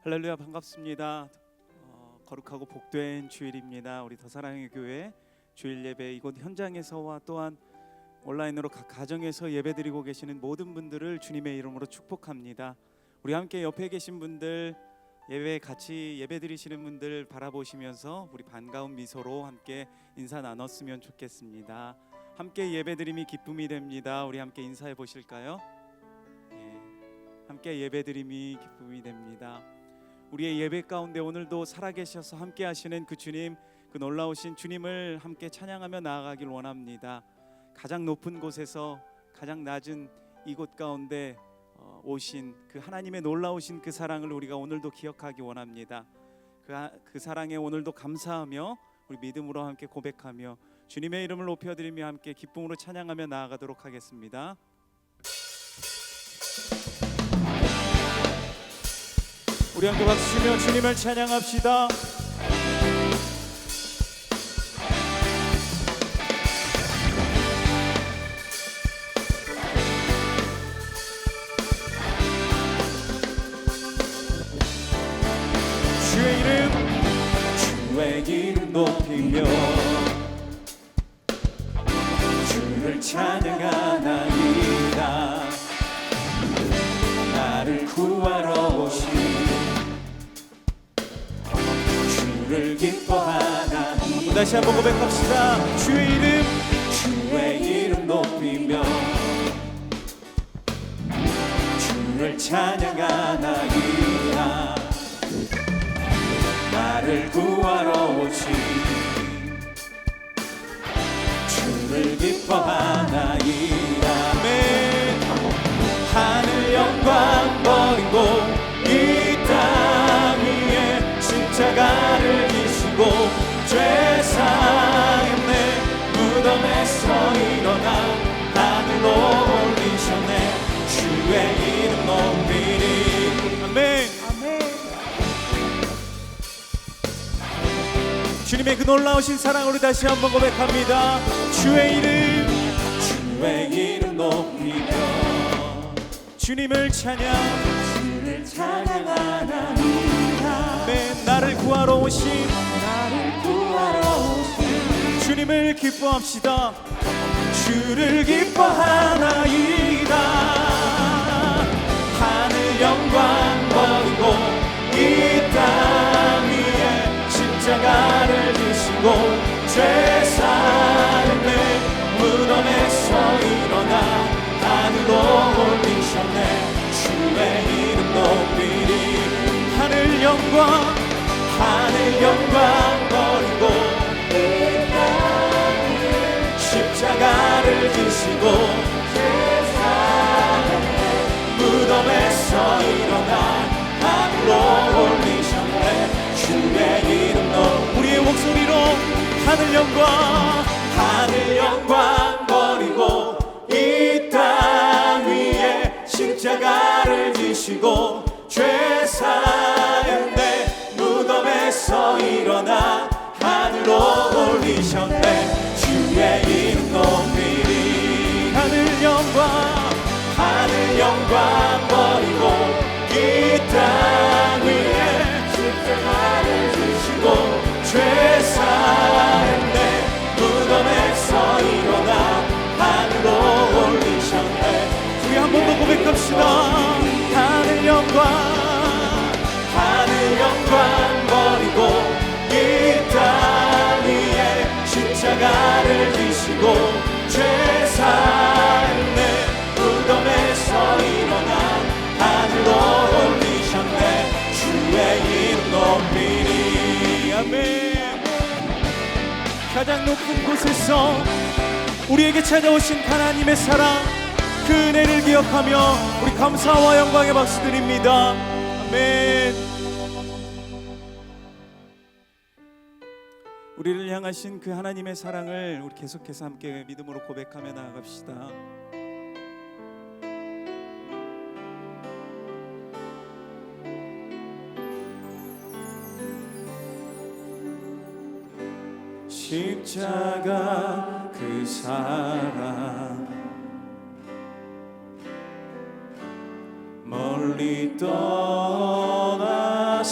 할렐루야, 반갑습니다. 거룩하고 복된 주일입니다. 우리 더사랑의 교회 주일 예배 이곳 현장에서와 또한 온라인으로 각 가정에서 예배드리고 계시는 모든 분들을 주님의 이름으로 축복합니다. 우리 함께 옆에 계신 분들, 예배 같이 예배드리시는 분들 바라보시면서 우리 반가운 미소로 함께 인사 나눴으면 좋겠습니다. 함께 예배드림이 기쁨이 됩니다. 우리 함께 인사해 보실까요? 함께 예배드림이 기쁨이 됩니다. 우리의 예배 가운데 오늘도 살아계셔서 함께 하시는 그 주님, 그 놀라우신 주님을 함께 찬양하며 나아가길 원합니다. 가장 높은 곳에서 가장 낮은 이곳 가운데 오신 그 하나님의 놀라우신 그 사랑을 우리가 오늘도 기억하기 원합니다. 그 사랑에 오늘도 감사하며 우리 믿음으로 함께 고백하며 주님의 이름을 높여드리며 함께 기쁨으로 찬양하며 나아가도록 하겠습니다. 우리 함께 박수치며 주님을 찬양합시다. 주의 이름 높이며 주를 찬양하나이다. 나를 구하러 오신 주를 기뻐하나. 다시 한번 고백합시다. 주의 이름 높이며 주를 찬양하나이다. 나를 구하러 오신 주를 기뻐하나이다. 아멘. 하늘 영광 버리고 이 땅 위에 십자가를 지시고 죄사했네. 무덤에서 일어나 하늘로 올리셨네. 주의 이름 높이리. 아멘. 주님의 그 놀라우신 사랑으로 다시 한번 고백합니다. 주의 이름 높이며 주님을 찬양하나이다. 아멘. 나를 구하러 오신 주님을 기뻐합시다. 주를 기뻐하나이다. 하늘 영광 버리고 이 땅 위에 십자가를 지시고 죄사했네. 무덤에서 일어나 하늘로 올리셨네. 주의 이름 높이리. 하늘 영광 버리고 이 땅 위에 십자가를 지시고 죄사했네. 무덤에서 일어나 하늘로 올리셨네. 주의 이름 높이리. 우리의 목소리로 하늘 영광 버리고 이 땅 위에 십자가를 지시고 죄사했네. 무덤에서 일어나 하늘로 올리셨네. 주의 이름 높이리. 하늘 영광 버리고 이 땅 위에 십자가를 지시고 죄사했네. 무덤에서 일어나 하늘로 올리셨네. 우리 한 번 더 고백합시다. 하늘 영광 버리고 이 땅 위에 십자가를 지시고 죄사했네. 무덤에서 일어나 하늘로 올리셨네. 주의 이름 높이리. 아멘. 가장 높은 곳에서 우리에게 찾아오신 하나님의 사랑, 그 은혜를 기억하며 우리 감사와 영광의 박수 드립니다. 아멘. 우리를 향하신 그 하나님의 사랑을 우리 계속해서 함께 믿음으로 고백하며 나아갑시다. 십자가 그 사랑 멀리 떠나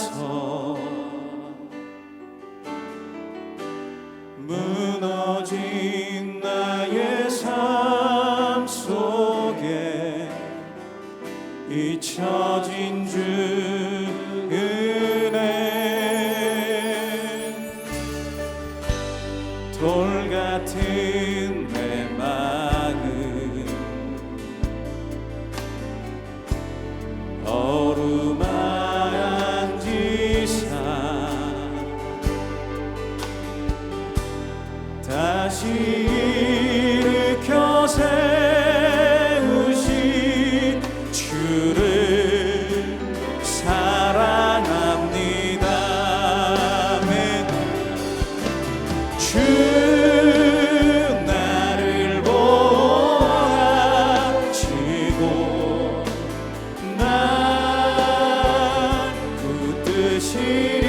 붙드시리.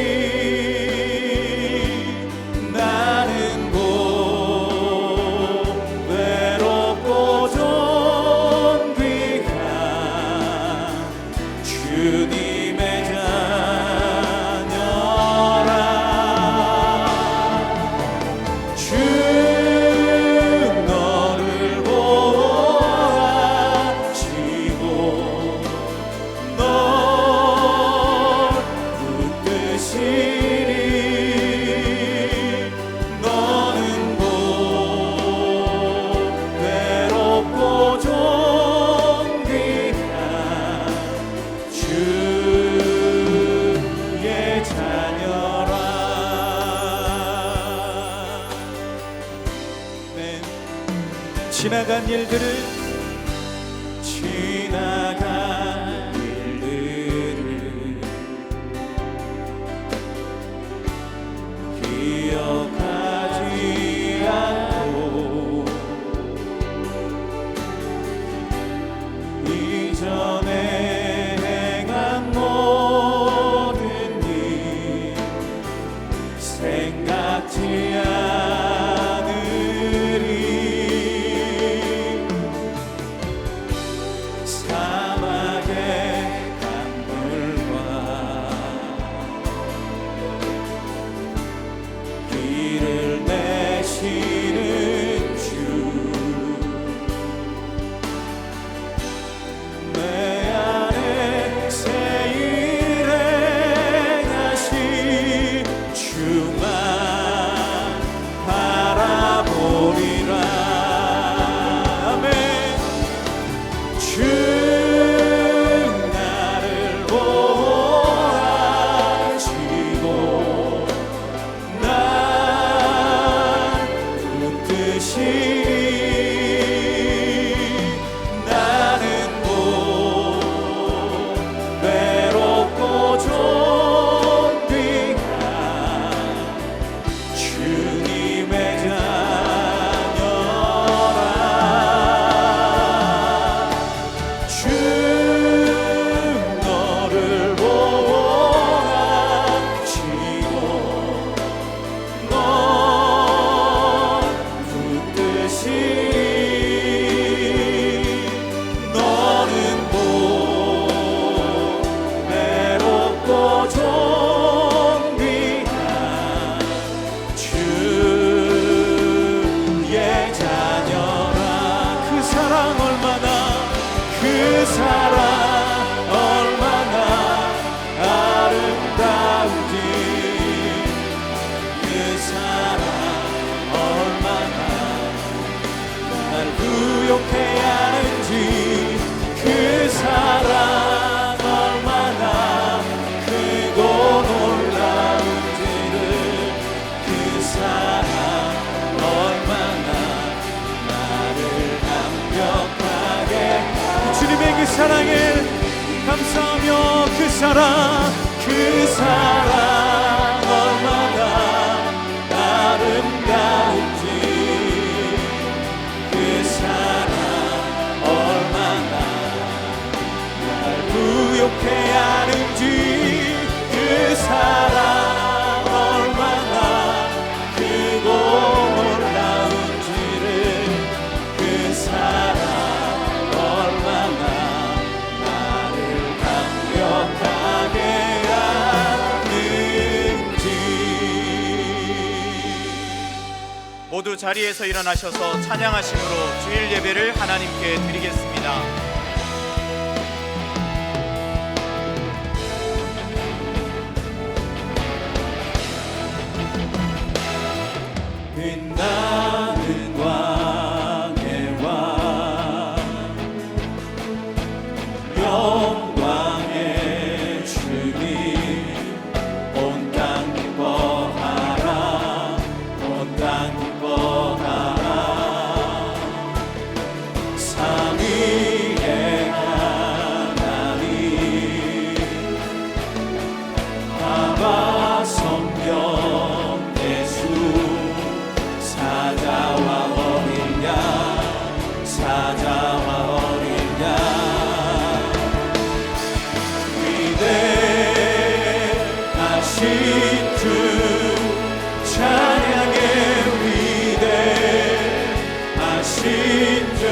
나는 곧 외롭고 존귀한 주님의 자녀라. 주 너를 보아하시고 널 붙드시리. 너는 곧 외롭고 존귀한 주의 자녀라. 네. 지나간 일들을 기억하지 않고 이전에 행한 모든 일 생각지 않으리. 사막의 강물과 길을 내시는 주, 내 안에 새 일을 행하시. 주만 바라보리라. 아멘. 주 나를 보호하시고 날 붙드시리. 나는 곧 외롭고 존귀한 주님의 자녀라. 주 너를 보호하시고 널 붙드시리. 너는 곧 외롭고 존귀한 주의 자녀라. 그 사랑 얼마나, 그 사랑 얼마나 아름다운지, 그 사랑 얼마나 날 부욕해 하는지, 그 사랑 얼마나 크고 놀라운지를, 그 사랑 얼마나 나를 감격하게. 주님의 그 사랑에 감사하며 그 사랑 얼마나 아름다운지, 그 사랑 얼마나 날 부욕해 하는지, 그 사랑 얼마나 크고 놀라운지를, 그 사랑 얼마나 나를 감격하게 하는지. 모두 자리에서 일어나셔서 찬양하심으로 주일 예배를 하나님께 드리겠습니다. 빛나는 왕의 왕, 영광의 주님, 온 땅 기뻐하라. 온 땅 기뻐하라. 삼위의 하신 주 찬양의 위대하신 주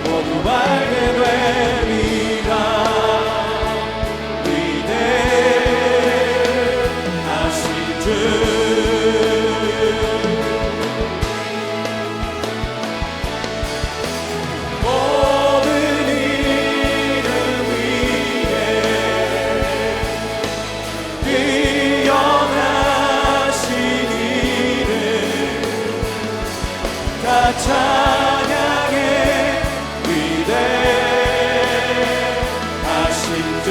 모두 알게 되리라. 위대하신 주 모든 이름 위에 뛰어나신 이름 다 찬양해. 위대하신 주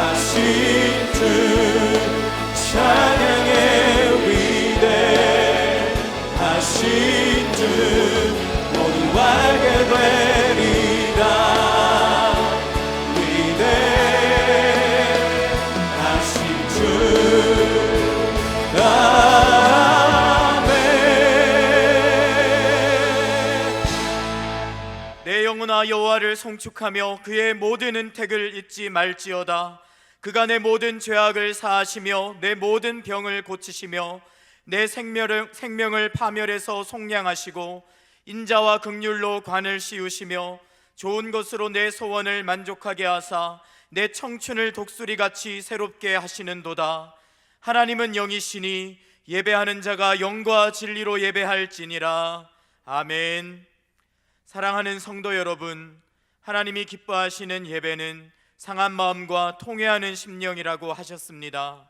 위대하신 주 찬양해. 위대하신 주 모두 알게 되리라. 위대하신 주 아멘. 내 영혼아 여호와를 송축하며 그의 모든 은택을 잊지 말지어다. 그가 내 모든 죄악을 사하시며 내 모든 병을 고치시며 내 생명을 파멸해서 속량하시고 인자와 긍휼로 관을 씌우시며 좋은 것으로 내 소원을 만족하게 하사 내 청춘을 독수리같이 새롭게 하시는도다. 하나님은 영이시니 예배하는 자가 영과 진리로 예배할지니라. 아멘. 사랑하는 성도 여러분, 하나님이 기뻐하시는 예배는 상한 마음과 통회하는 심령이라고 하셨습니다.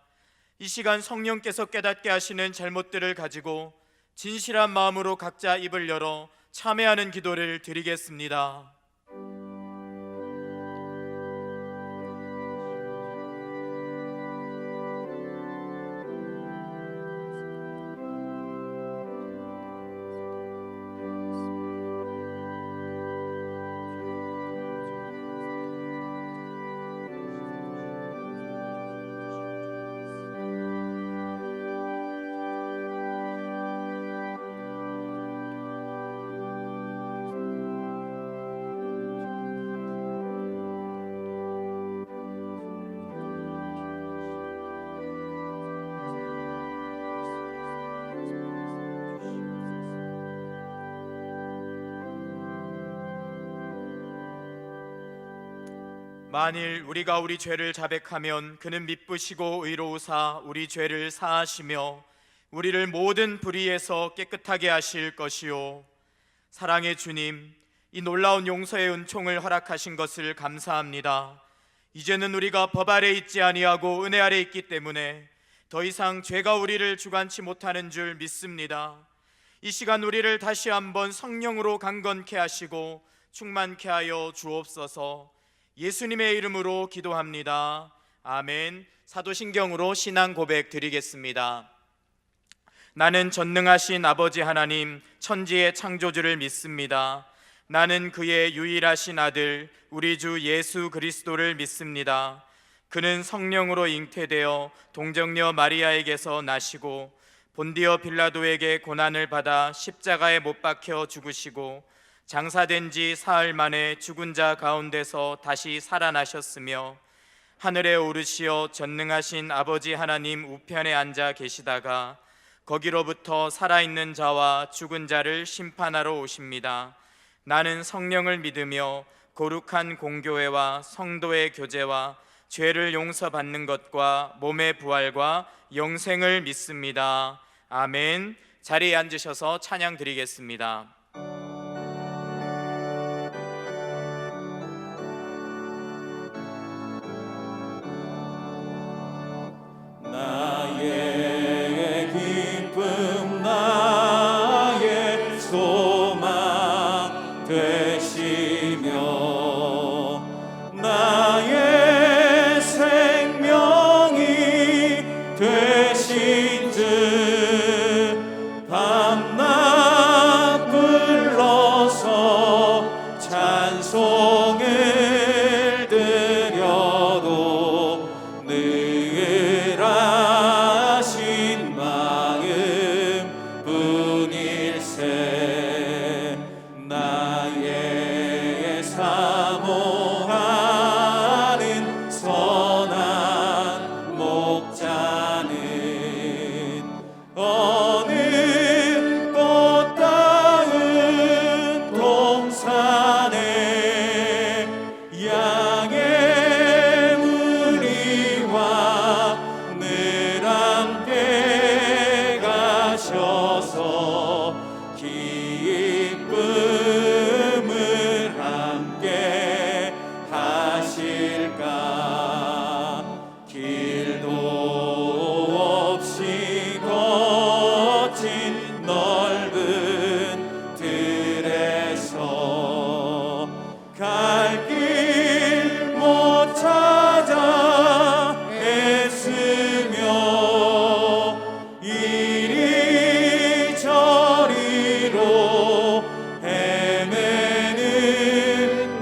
이 시간 성령께서 깨닫게 하시는 잘못들을 가지고 진실한 마음으로 각자 입을 열어 참회하는 기도를 드리겠습니다. 만일 우리가 우리 죄를 자백하면 그는 미쁘시고 의로우사 우리 죄를 사하시며 우리를 모든 불의에서 깨끗하게 하실 것이요. 사랑의 주님, 이 놀라운 용서의 은총을 허락하신 것을 감사합니다. 이제는 우리가 법 아래 있지 아니하고 은혜 아래 있기 때문에 더 이상 죄가 우리를 주관치 못하는 줄 믿습니다. 이 시간 우리를 다시 한번 성령으로 강건케 하시고 충만케 하여 주옵소서. 예수님의 이름으로 기도합니다. 아멘. 사도신경으로 신앙 고백 드리겠습니다. 나는 전능하신 아버지 하나님 천지의 창조주를 믿습니다. 나는 그의 유일하신 아들 우리 주 예수 그리스도를 믿습니다. 그는 성령으로 잉태되어 동정녀 마리아에게서 나시고 본디어 빌라도에게 고난을 받아 십자가에 못 박혀 죽으시고 장사된 지 사흘 만에 죽은 자 가운데서 다시 살아나셨으며 하늘에 오르시어 전능하신 아버지 하나님 우편에 앉아 계시다가 거기로부터 살아있는 자와 죽은 자를 심판하러 오십니다. 나는 성령을 믿으며 거룩한 공교회와 성도의 교제와 죄를 용서받는 것과 몸의 부활과 영생을 믿습니다. 아멘. 자리에 앉으셔서 찬양 드리겠습니다. 나의 기쁨 나의 소망 되시며 나의 생명이 되신 주 밤낮 불러서 찬송을 드려도 늘 하신 마음 뿐일세. 나 사모하는 선한 목자는 어느 꽃다운 동산에 양의 무리와 늘 함께 가셔서 기쁨을 함께 하실까. 길도 없이 거친 넓은 들에서 갈 길 못 찾아 애쓰며 이리저리로 헤매는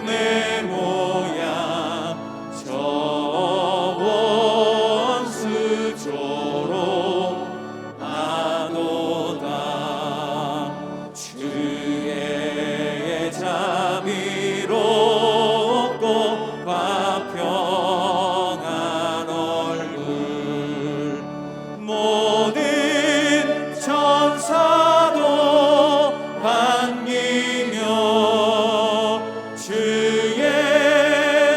내 모양 저 원수조로 하도다. 주의 자비롭고 화평한 얼굴 모든 천사도 반기며 주의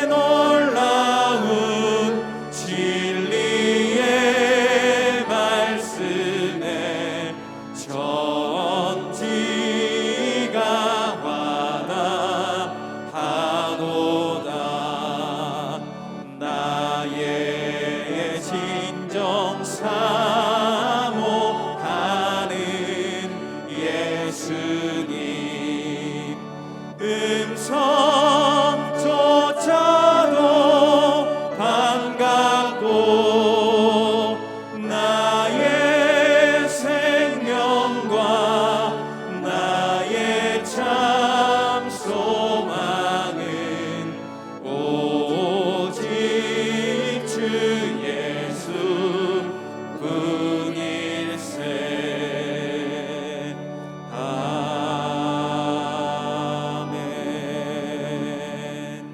놀라운 진리의 말씀에 천지가 화답하도다. 나의 진정 사모하는 예수님 음성조차도 반갑고 나의 생명과 나의 참 소망은 오직 주 예수 분일세. 아멘.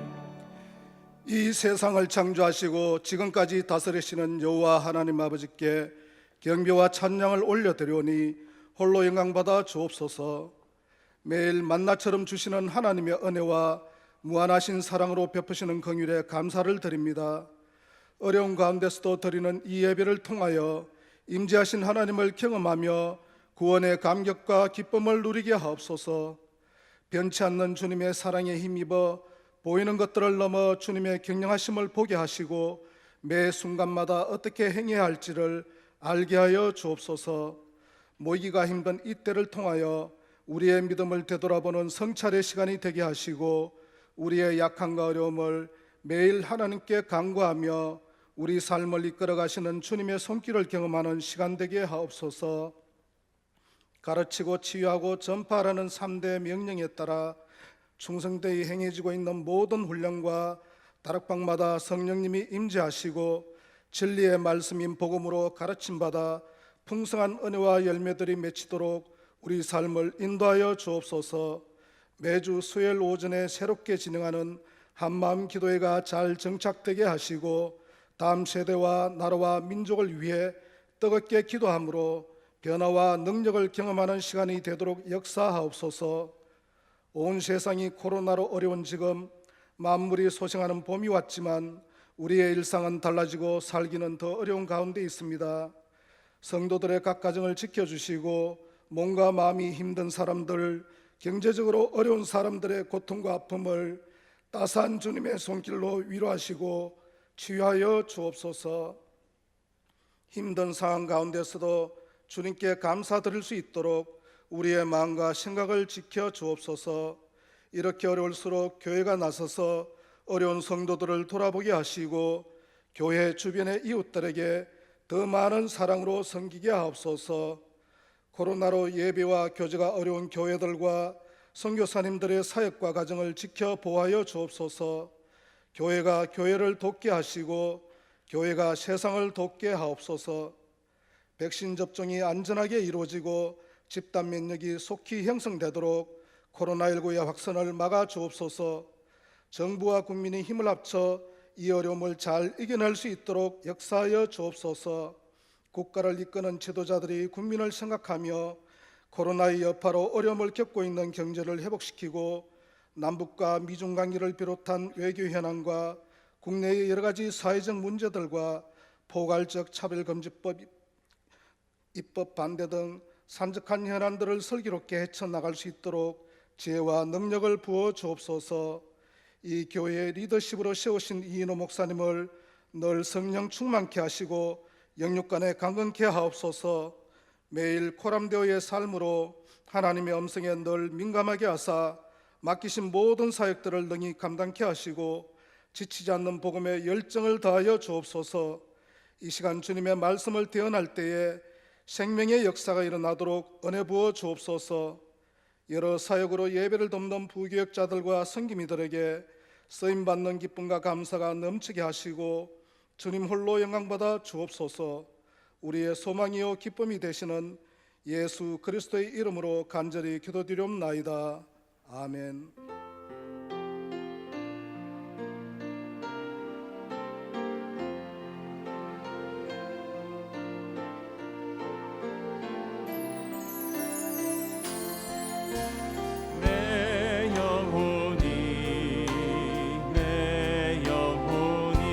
이 세상을 창조하시고 지금까지 다스리시는 여호와 하나님 아버지께 경배와 찬양을 올려드리오니 홀로 영광받아 주옵소서. 매일 만나처럼 주시는 하나님의 은혜와 무한하신 사랑으로 베푸시는 긍휼에 감사를 드립니다. 어려운 가운데서도 드리는 이 예배를 통하여 임재하신 하나님을 경험하며 구원의 감격과 기쁨을 누리게 하옵소서. 변치 않는 주님의 사랑에 힘입어 보이는 것들을 넘어 주님의 경영하심을 보게 하시고 매 순간마다 어떻게 행해야 할지를 알게 하여 주옵소서. 모이기가 힘든 이때를 통하여 우리의 믿음을 되돌아보는 성찰의 시간이 되게 하시고 우리의 약함과 어려움을 매일 하나님께 간구하며 우리 삶을 이끌어 가시는 주님의 손길을 경험하는 시간 되게 하옵소서. 가르치고 치유하고 전파하라는 3대 명령에 따라 충성되이 행해지고 있는 모든 훈련과 다락방마다 성령님이 임재하시고 진리의 말씀인 복음으로 가르침받아 풍성한 은혜와 열매들이 맺히도록 우리 삶을 인도하여 주옵소서. 매주 수요일 오전에 새롭게 진행하는 한마음 기도회가 잘 정착되게 하시고 다음 세대와 나라와 민족을 위해 뜨겁게 기도함으로 변화와 능력을 경험하는 시간이 되도록 역사하옵소서. 온 세상이 코로나로 어려운 지금 만물이 소생하는 봄이 왔지만 우리의 일상은 달라지고 살기는 더 어려운 가운데 있습니다. 성도들의 각 가정을 지켜주시고 몸과 마음이 힘든 사람들, 경제적으로 어려운 사람들의 고통과 아픔을 따스한 주님의 손길로 위로하시고 치유하여 주옵소서. 힘든 상황 가운데서도 주님께 감사드릴 수 있도록 우리의 마음과 생각을 지켜 주옵소서. 이렇게 어려울수록 교회가 나서서 어려운 성도들을 돌아보게 하시고 교회 주변의 이웃들에게 더 많은 사랑으로 섬기게 하옵소서. 코로나로 예배와 교제가 어려운 교회들과 선교사님들의 사역과 가정을 지켜 보호하여 주옵소서. 교회가 교회를 돕게 하시고 교회가 세상을 돕게 하옵소서. 백신 접종이 안전하게 이루어지고 집단 면역이 속히 형성되도록 코로나19의 확산을 막아 주옵소서. 정부와 국민이 힘을 합쳐 이 어려움을 잘 이겨낼 수 있도록 역사하여 주옵소서. 국가를 이끄는 지도자들이 국민을 생각하며 코로나의 여파로 어려움을 겪고 있는 경제를 회복시키고 남북과 미중 관계를 비롯한 외교 현안과 국내의 여러 가지 사회적 문제들과 포괄적 차별금지법 입법 반대 등 산적한 현안들을 슬기롭게 헤쳐나갈 수 있도록 지혜와 능력을 부어 주옵소서. 이 교회의 리더십으로 세우신 이인호 목사님을 늘 성령 충만케 하시고 영육간에 강건케 하옵소서. 매일 코람데오의 삶으로 하나님의 음성에 늘 민감하게 하사 맡기신 모든 사역들을 능히 감당케 하시고 지치지 않는 복음에 열정을 다하여 주옵소서. 이 시간 주님의 말씀을 대언할 때에 생명의 역사가 일어나도록 은혜 부어 주옵소서. 여러 사역으로 예배를 돕는 부교역자들과 선기미들에게 쓰임받는 기쁨과 감사가 넘치게 하시고 주님 홀로 영광받아 주옵소서. 우리의 소망이요 기쁨이 되시는 예수 그리스도의 이름으로 간절히 기도드리옵나이다. 아멘. 내 영혼이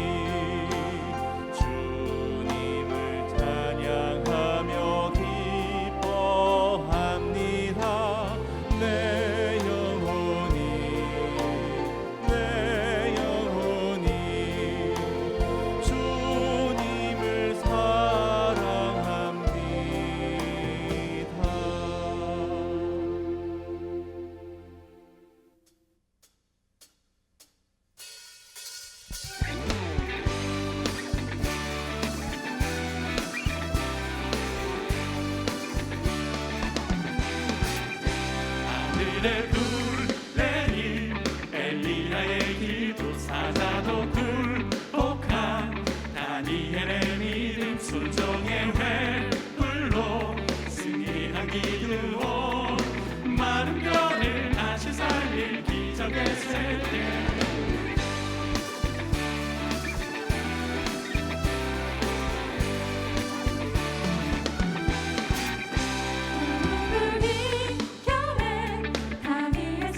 주님을 찬양하며 기뻐합니다. 내 영혼이 주님을 사랑합니다. 하늘에 불 내린 엘리야의 기도 사자도 굴복한 다니엘의 믿음 순종의 횃불로 승리한 기드온 마른 뼈를 다시 살릴 기적의 세대 우리 교회 다니엘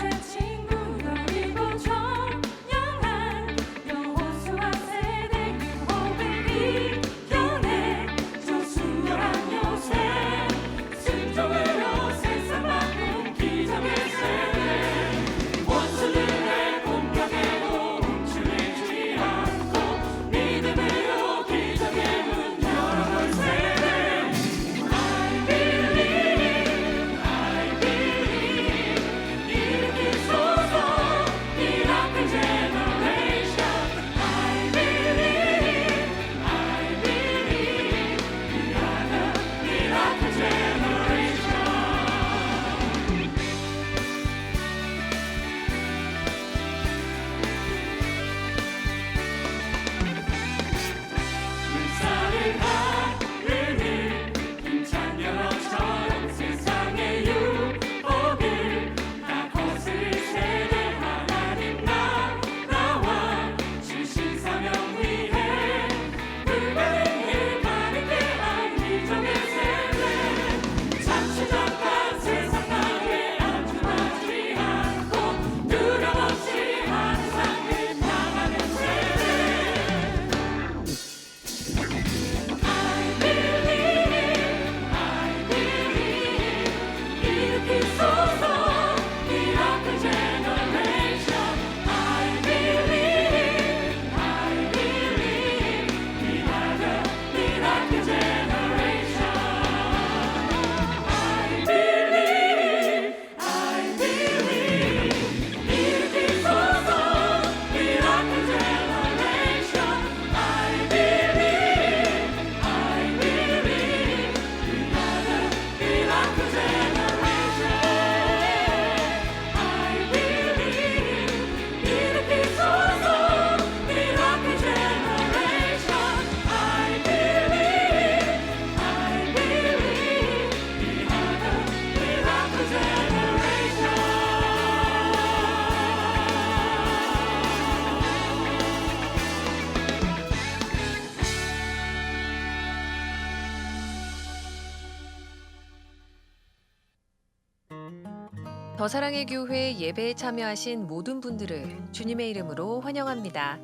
더사랑의 교회 예배에 참여하신 모든 분들을 주님의 이름으로 환영합니다.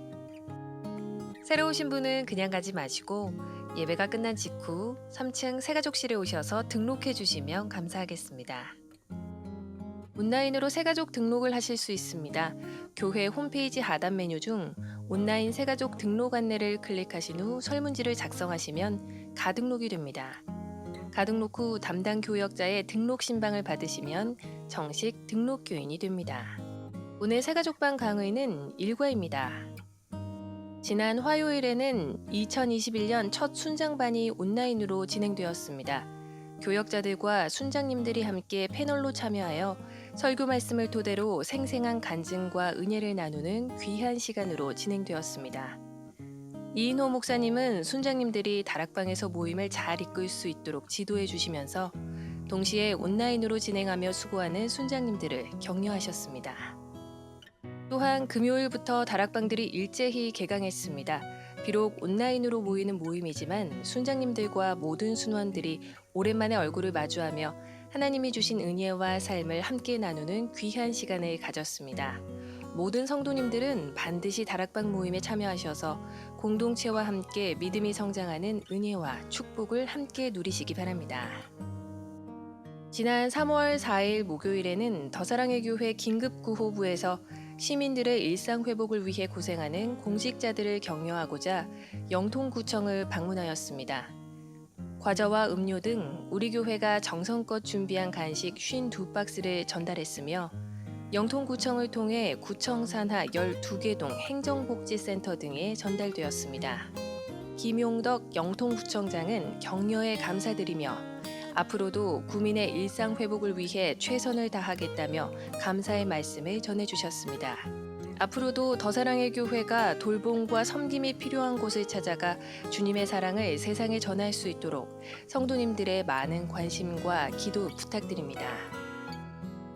새로 오신 분은 그냥 가지 마시고 예배가 끝난 직후 3층 새가족실에 오셔서 등록해 주시면 감사하겠습니다. 온라인으로 새가족 등록을 하실 수 있습니다. 교회 홈페이지 하단 메뉴 중 온라인 새가족 등록 안내를 클릭하신 후 설문지를 작성하시면 가등록이 됩니다. 가등록 후 담당 교역자의 등록 신방을 받으시면 정식 등록 교인이 됩니다. 오늘 새가족방 강의는 일과입니다. 지난 화요일에는 2021년 첫 순장반이 온라인으로 진행되었습니다. 교역자들과 순장님들이 함께 패널로 참여하여 설교 말씀을 토대로 생생한 간증과 은혜를 나누는 귀한 시간으로 진행되었습니다. 이인호 목사님은 순장님들이 다락방에서 모임을 잘 이끌 수 있도록 지도해 주시면서 동시에 온라인으로 진행하며 수고하는 순장님들을 격려하셨습니다. 또한 금요일부터 다락방들이 일제히 개강했습니다. 비록 온라인으로 모이는 모임이지만 순장님들과 모든 순원들이 오랜만에 얼굴을 마주하며 하나님이 주신 은혜와 삶을 함께 나누는 귀한 시간을 가졌습니다. 모든 성도님들은 반드시 다락방 모임에 참여하셔서 공동체와 함께 믿음이 성장하는 은혜와 축복을 함께 누리시기 바랍니다. 지난 3월 4일 목요일에는 더사랑의 교회 긴급구호부에서 시민들의 일상 회복을 위해 고생하는 공직자들을 격려하고자 영통구청을 방문하였습니다. 과자와 음료 등 우리 교회가 정성껏 준비한 간식 52박스를 전달했으며 영통구청을 통해 구청 산하 12개 동 행정복지센터 등에 전달되었습니다. 김용덕 영통구청장은 격려에 감사드리며 앞으로도 구민의 일상 회복을 위해 최선을 다하겠다며 감사의 말씀을 전해주셨습니다. 앞으로도 더사랑의 교회가 돌봄과 섬김이 필요한 곳을 찾아가 주님의 사랑을 세상에 전할 수 있도록 성도님들의 많은 관심과 기도 부탁드립니다.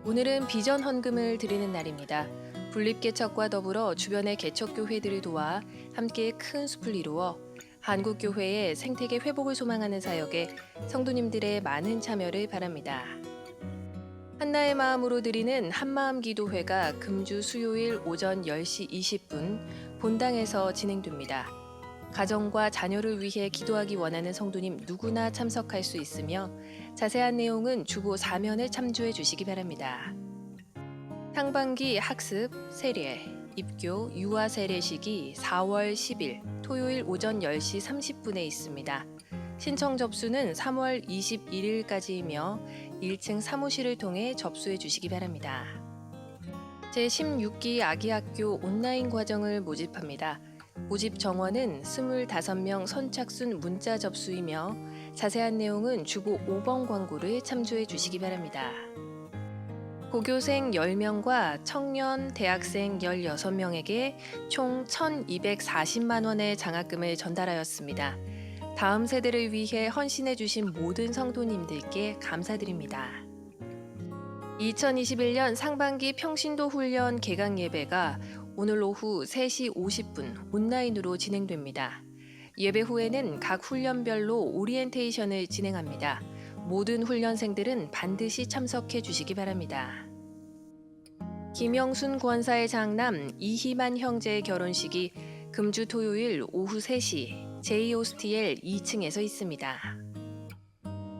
오늘은 비전 헌금을 드리는 날입니다. 분립개척과 더불어 주변의 개척교회들을 도와 함께 큰 숲을 이루어 한국교회의 생태계 회복을 소망하는 사역에 성도님들의 많은 참여를 바랍니다. 한나의 마음으로 드리는 한마음 기도회가 금주 수요일 오전 10시 20분 본당에서 진행됩니다. 가정과 자녀를 위해 기도하기 원하는 성도님 누구나 참석할 수 있으며 자세한 내용은 주보 사면을 참조해 주시기 바랍니다. 상반기 학습, 세례, 입교, 유아 세례식이 4월 10일 토요일 오전 10시 30분에 있습니다. 신청 접수는 3월 21일까지이며 1층 사무실을 통해 접수해 주시기 바랍니다. 제16기 아기학교 온라인 과정을 모집합니다. 모집 정원은 25명 선착순 문자 접수이며 자세한 내용은 주보 5번 광고를 참조해 주시기 바랍니다. 고교생 10명과 청년, 대학생 16명에게 총 1,240만 원의 장학금을 전달하였습니다. 다음 세대를 위해 헌신해 주신 모든 성도님들께 감사드립니다. 2021년 상반기 평신도 훈련 개강 예배가 오늘 오후 3시 50분 온라인으로 진행됩니다. 예배 후에는 각 훈련별로 오리엔테이션을 진행합니다. 모든 훈련생들은 반드시 참석해 주시기 바랍니다. 김영순 권사의 장남 이희만 형제의 결혼식이 금주 토요일 오후 3시 제이호스티엘 2층에서 있습니다.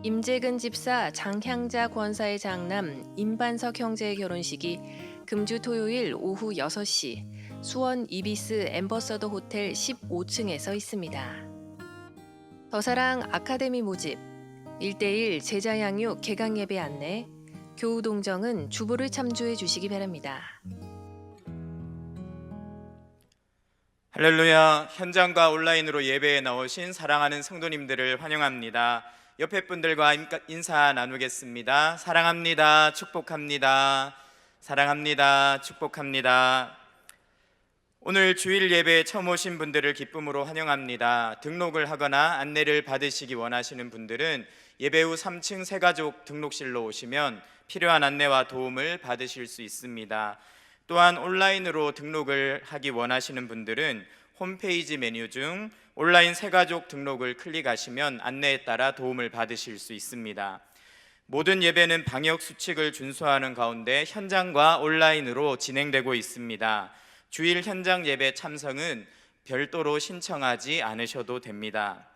임재근 집사 장향자 권사의 장남 임반석 형제의 결혼식이 금주 토요일 오후 6시 수원 이비스 엠버서더 호텔 15층에서 있습니다. 더사랑 아카데미 모집 1:1 제자 양육 개강 예배 안내, 교우 동정은 주보를 참조해 주시기 바랍니다. 할렐루야. 현장과 온라인으로 예배에 나오신 사랑하는 성도님들을 환영합니다. 옆에 분들과 인사 나누겠습니다. 사랑합니다. 축복합니다. 사랑합니다. 축복합니다. 오늘 주일 예배에 처음 오신 분들을 기쁨으로 환영합니다. 등록을 하거나 안내를 받으시기 원하시는 분들은 예배 후 3층 새가족 등록실로 오시면 필요한 안내와 도움을 받으실 수 있습니다. 또한 온라인으로 등록을 하기 원하시는 분들은 홈페이지 메뉴 중 온라인 새가족 등록을 클릭하시면 안내에 따라 도움을 받으실 수 있습니다. 모든 예배는 방역 수칙을 준수하는 가운데 현장과 온라인으로 진행되고 있습니다. 주일 현장 예배 참석은 별도로 신청하지 않으셔도 됩니다.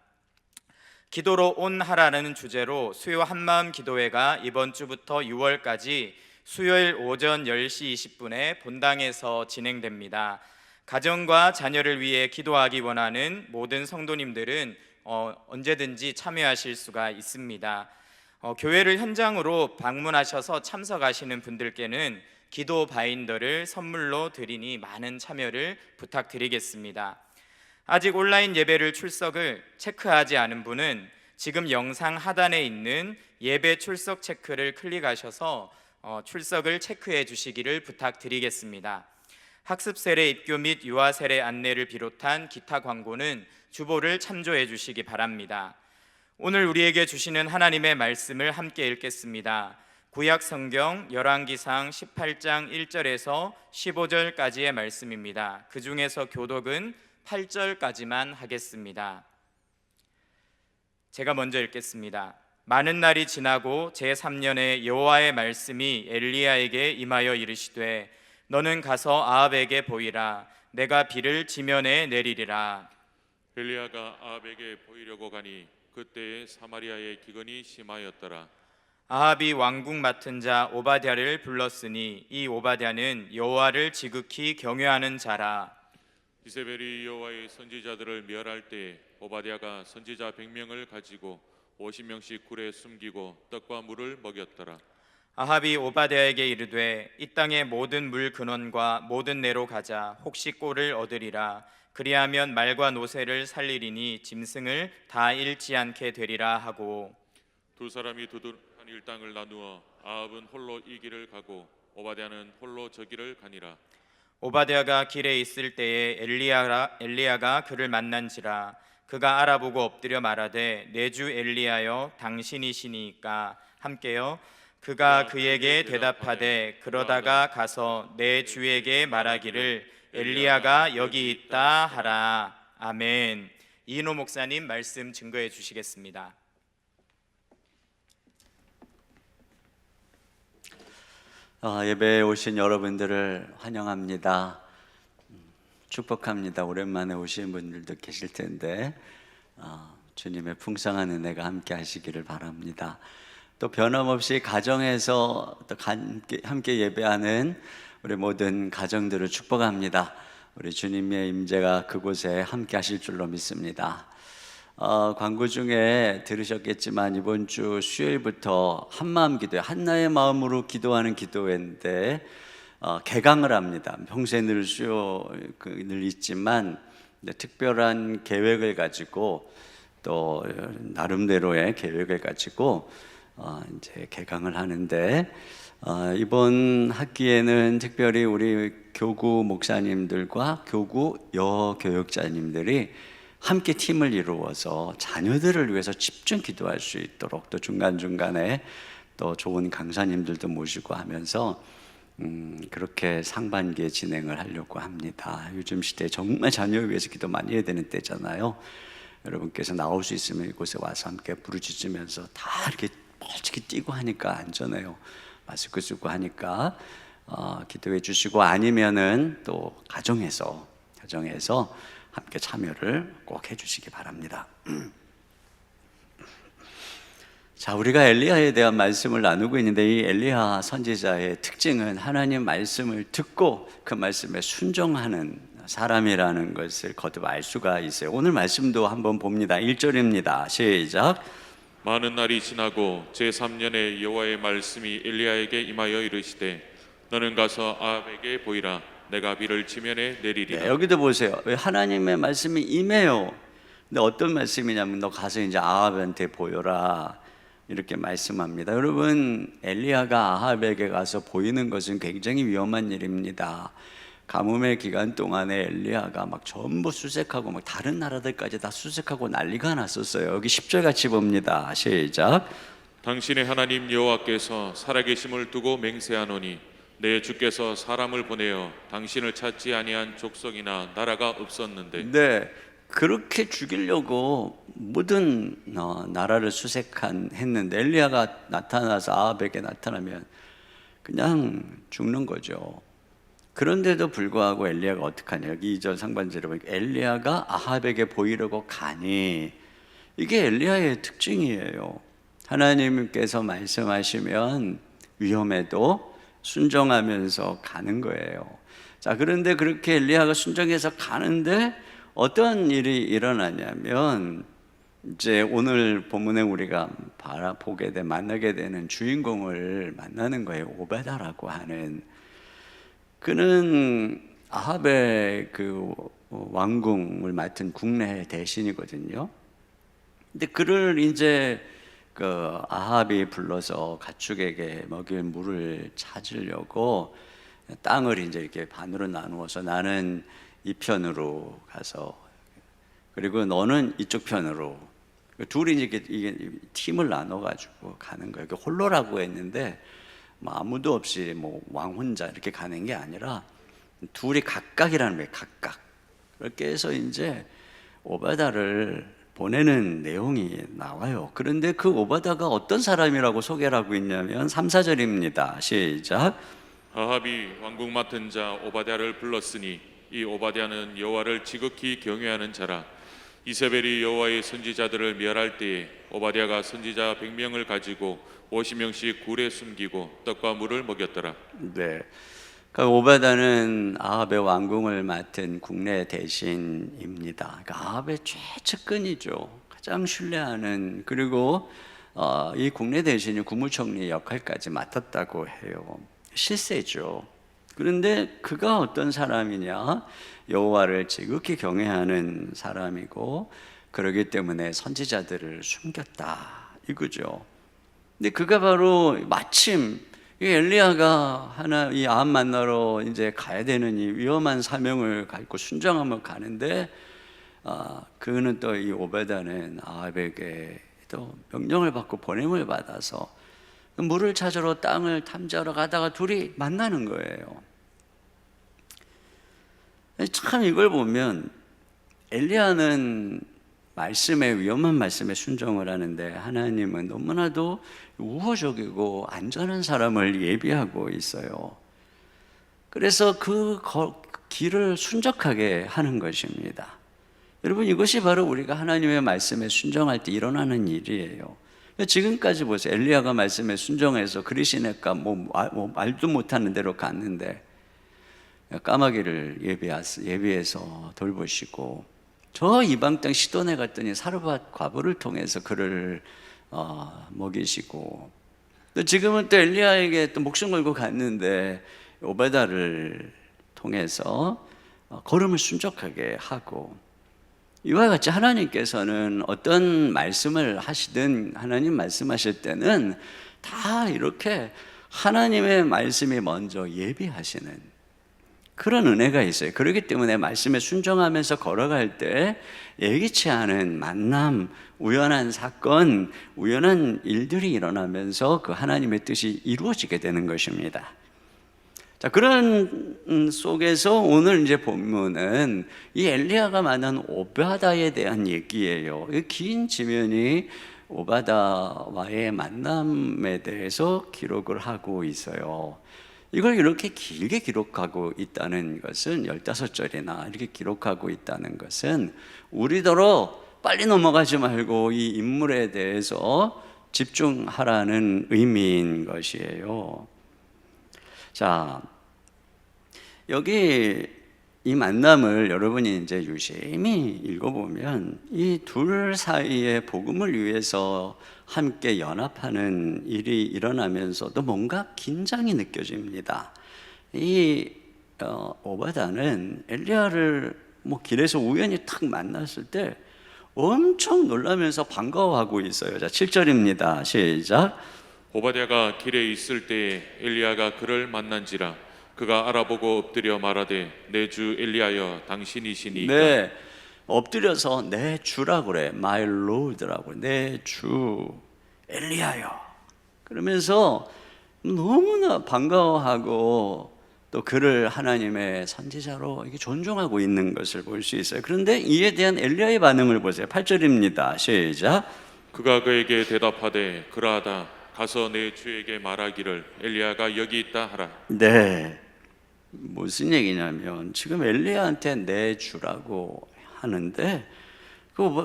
기도로 온하라는 주제로 수요 한마음 기도회가 이번 주부터 6월까지 수요일 오전 10시 20분에 본당에서 진행됩니다. 가정과 자녀를 위해 기도하기 원하는 모든 성도님들은 언제든지 참여하실 수가 있습니다. 교회를 현장으로 방문하셔서 참석하시는 분들께는 기도 바인더를 선물로 드리니 많은 참여를 부탁드리겠습니다. 아직 온라인 예배를 출석을 체크하지 않은 분은 지금 영상 하단에 있는 예배 출석 체크를 클릭하셔서 출석을 체크해 주시기를 부탁드리겠습니다. 학습 세례 입교 및 유아 세례 안내를 비롯한 기타 광고는 주보를 참조해 주시기 바랍니다. 오늘 우리에게 주시는 하나님의 말씀을 함께 읽겠습니다. 구약 성경 열왕기상 18장 1절에서 15절까지의 말씀입니다. 그 중에서 교독은 8절까지만 하겠습니다. 제가 먼저 읽겠습니다. 많은 날이 지나고 제3년에 여호와의 말씀이 엘리야에게 임하여 이르시되 너는 가서 아합에게 보이라. 내가 비를 지면에 내리리라. 엘리야가 아합에게 보이려고 가니 그때에 사마리아의 기근이 심하였더라. 아합이 왕궁 맡은 자 오바댜를 불렀으니 이 오바댜는 여호와를 지극히 경외하는 자라. 이세벨이 여호와의 선지자들을 멸할 때 오바댜가 선지자 100명을 가지고 50명씩 굴에 숨기고 떡과 물을 먹였더라. 아합이 오바댜에게 이르되 이 땅의 모든 물 근원과 모든 내로 가자. 혹시 꼴을 얻으리라. 그리하면 말과 노새를 살리리니 짐승을 다 잃지 않게 되리라 하고, 두 사람이 두둔한 일당을 나누어 아합은 홀로 이 길을 가고 오바댜는 홀로 저 길을 가니라. 오바댜가 길에 있을 때에 엘리야가 그를 만난지라. 그가 알아보고 엎드려 말하되 내 주 엘리야여 당신이시니까. 함께요. 그가 그에게 대답하되 그러다가 가서 내 주에게 말하기를 엘리야가 여기 있다 하라. 아멘. 이인호 목사님 말씀 증거해 주시겠습니다. 예배에 오신 여러분들을 환영합니다. 축복합니다. 오랜만에 오신 분들도 계실 텐데 주님의 풍성한 은혜가 함께 하시기를 바랍니다. 또 변함없이 가정에서 또 함께 예배하는 우리 모든 가정들을 축복합니다. 우리 주님의 임재가 그곳에 함께 하실 줄로 믿습니다. 광고 중에 들으셨겠지만 이번 주 수요일부터 한마음 기도회, 한나의 마음으로 기도하는 기도회인데 개강을 합니다. 평소에 늘 늘 있지만 특별한 계획을 가지고 또 나름대로의 계획을 가지고 이제 개강을 하는데 이번 학기에는 특별히 우리 교구 목사님들과 교구 여교육자님들이 함께 팀을 이루어서 자녀들을 위해서 집중 기도할 수 있도록 또 중간중간에 또 좋은 강사님들도 모시고 하면서 그렇게 상반기에 진행을 하려고 합니다. 요즘 시대에 정말 자녀를 위해서 기도 많이 해야 되는 때잖아요. 여러분께서 나올 수 있으면 이곳에 와서 함께 부르짖으면서 다 이렇게 멀찍이 뛰고 하니까 안전해요. 마스크 쓰고 하니까 기도해 주시고 아니면은 또 가정에서 함께 참여를 꼭 해주시기 바랍니다. 자, 우리가 엘리야에 대한 말씀을 나누고 있는데 이 엘리야 선지자의 특징은 하나님 말씀을 듣고 그 말씀에 순종하는 사람이라는 것을 거듭 알 수가 있어요. 오늘 말씀도 한번 봅니다. 1절입니다. 시작. 많은 날이 지나고 제3년에 여호와의 말씀이 엘리야에게 임하여 이르시되 너는 가서 아합에게 보이라. 내가 비를 지면에 내리리라. 네, 여기도 보세요. 하나님의 말씀이 임해요. 근데 어떤 말씀이냐면 너 가서 이제 아합한테 보여라 이렇게 말씀합니다. 여러분, 엘리야가 아합에게 가서 보이는 것은 굉장히 위험한 일입니다. 가뭄의 기간 동안에 엘리야가 막 전부 수색하고 막 다른 나라들까지 다 수색하고 난리가 났었어요. 여기 10절 같이 봅니다. 시작. 당신의 하나님 여호와께서 살아계심을 두고 맹세하노니 내 주께서 사람을 보내어 당신을 찾지 아니한 족속이나 나라가 없었는데. 네, 그렇게 죽이려고 모든 나라를 수색했는데 엘리야가 나타나서 아합에게 나타나면 그냥 죽는 거죠. 그런데도 불구하고 엘리야가 어떻게 하냐, 여기 2절 상반절에 보니까 엘리야가 아합에게 보이려고 가니, 이게 엘리야의 특징이에요. 하나님께서 말씀하시면 위험해도 순종하면서 가는 거예요. 자, 그런데 그렇게 엘리야가 순종해서 가는데 어떤 일이 일어나냐면, 이제 오늘 본문에 우리가 만나게 되는 주인공을 만나는 거예요. 오베다라고 하는, 그는 아합의 그 왕궁을 맡은 국내 대신이거든요. 근데 그를 이제 그 아합이 불러서 가축에게 먹일 물을 찾으려고 땅을 이제 이렇게 반으로 나누어서 나는 이 편으로 가서, 그리고 너는 이쪽 편으로, 둘이 이게 팀을 나눠가지고 가는 거예요. 홀로라고 했는데 뭐 아무도 없이 뭐 왕 혼자 이렇게 가는 게 아니라 둘이 각각이라는 거예요. 각각. 그렇게 해서 이제 오바다를 보내는 내용이 나와요. 그런데 그 오바다가 어떤 사람이라고 소개를 하고 있냐면 3, 4절입니다. 시작. 아합이 왕궁 맡은 자 오바댜를 불렀으니 이 오바댜는 여호와를 지극히 경외하는 자라. 이세벨이 여호와의 선지자들을 멸할 때에 오바댜가 선지자 100명을 가지고 50명씩 굴에 숨기고 떡과 물을 먹였더라. 네. 그러니까 오바다는 아합의 왕궁을 맡은 국내 대신입니다. 그러니까 아합의 최측근이죠. 가장 신뢰하는, 그리고 이 국내 대신이 국무총리 역할까지 맡았다고 해요. 실세죠. 그런데 그가 어떤 사람이냐? 여호와를 지극히 경외하는 사람이고, 그러기 때문에 선지자들을 숨겼다 이거죠. 근데 그가 바로 마침 이 엘리야가 이 아합 만나러 이제 가야 되는 이 위험한 사명을 갖고 순종하며 가는데, 그는 또 이 오베다는 아합에게 또 명령을 받고 보냄을 받아서 물을 찾으러 땅을 탐지하러 가다가 둘이 만나는 거예요. 참 이걸 보면 엘리야는 위험한 말씀에 순종을 하는데, 하나님은 너무나도 우호적이고 안전한 사람을 예비하고 있어요. 그래서 그 길을 순적하게 하는 것입니다. 여러분, 이것이 바로 우리가 하나님의 말씀에 순종할 때 일어나는 일이에요. 지금까지 보세요. 엘리야가 말씀에 순종해서 그리시네가 말도 못하는 대로 갔는데 까마귀를 예비해서 돌보시고, 저 이방 땅 시돈에 갔더니 사르밧 과부를 통해서 그를 먹이시고, 또 지금은 또 엘리야에게 또 목숨 걸고 갔는데 오베다를 통해서 걸음을 순적하게 하고, 이와 같이 하나님께서는 어떤 말씀을 하시든 하나님 말씀하실 때는 다 이렇게 하나님의 말씀이 먼저 예비하시는 그런 은혜가 있어요. 그렇기 때문에 말씀에 순종하면서 걸어갈 때 예기치 않은 만남, 우연한 사건, 우연한 일들이 일어나면서 그 하나님의 뜻이 이루어지게 되는 것입니다. 자, 그런 속에서 오늘 이제 본문은 이 엘리야가 만난 오바다에 대한 얘기예요. 이 긴 지면이 오바다와의 만남에 대해서 기록을 하고 있어요. 이걸 이렇게 길게 기록하고 있다는 것은 15절이나 이렇게 기록하고 있다는 것은 우리더러 빨리 넘어가지 말고 이 인물에 대해서 집중하라는 의미인 것이에요. 자, 여기 이 만남을 여러분이 이제 유심히 읽어보면 이 둘 사이의 복음을 위해서 함께 연합하는 일이 일어나면서도 뭔가 긴장이 느껴집니다. 이 오바다는 엘리야를 길에서 우연히 탁 만났을 때 엄청 놀라면서 반가워하고 있어요. 자, 7절입니다. 시작. 오바댜가 길에 있을 때 엘리야가 그를 만난지라. 그가 알아보고 엎드려 말하되 내 주 엘리야여 당신이시니까. 네, 엎드려서 내 주라고 그래. My Lord라고. 내 주 엘리야여. 그러면서 너무나 반가워하고 또 그를 하나님의 선지자로 이렇게 존중하고 있는 것을 볼 수 있어요. 그런데 이에 대한 엘리야의 반응을 보세요. 8절입니다. 시작. 그가 그에게 대답하되 그러하다 가서 내 주에게 말하기를 엘리야가 여기 있다 하라. 네, 무슨 얘기냐면 지금 엘리야한테 내 주라고 하는데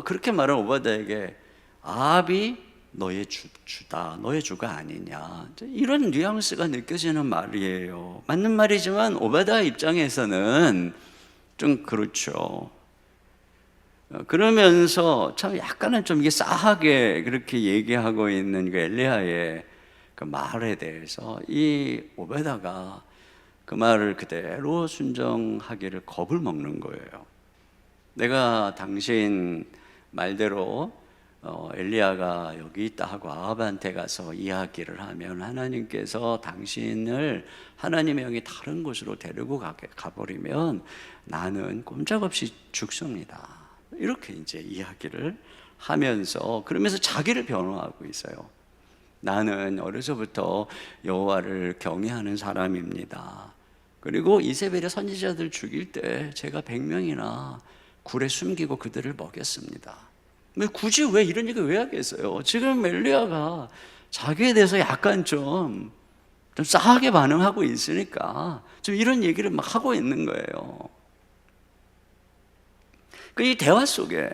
그렇게 말한 오바댜에게 아합이 너의 주다, 너의 주가 아니냐, 이런 뉘앙스가 느껴지는 말이에요. 맞는 말이지만 오바댜 입장에서는 좀 그렇죠. 그러면서 참 약간은 좀 이게 싸하게 그렇게 얘기하고 있는 그 엘리야의 그 말에 대해서 이 오베다가 그 말을 그대로 순종하기를 겁을 먹는 거예요. 내가 당신 말대로 엘리야가 여기 있다 하고 아합한테 가서 이야기를 하면 하나님께서 당신을 하나님의 영이 다른 곳으로 데리고 가버리면 나는 꼼짝없이 죽습니다. 이렇게 이제 이야기를 하면서 그러면서 자기를 변호하고 있어요. 나는 어려서부터 여호와를 경외하는 사람입니다. 그리고 이세벨의 선지자들 죽일 때 제가 100명이나 굴에 숨기고 그들을 먹였습니다. 굳이 왜 이런 얘기 왜 하겠어요? 지금 엘리야가 자기에 대해서 약간 좀 싸하게 반응하고 있으니까 좀 이런 얘기를 막 하고 있는 거예요. 이 대화 속에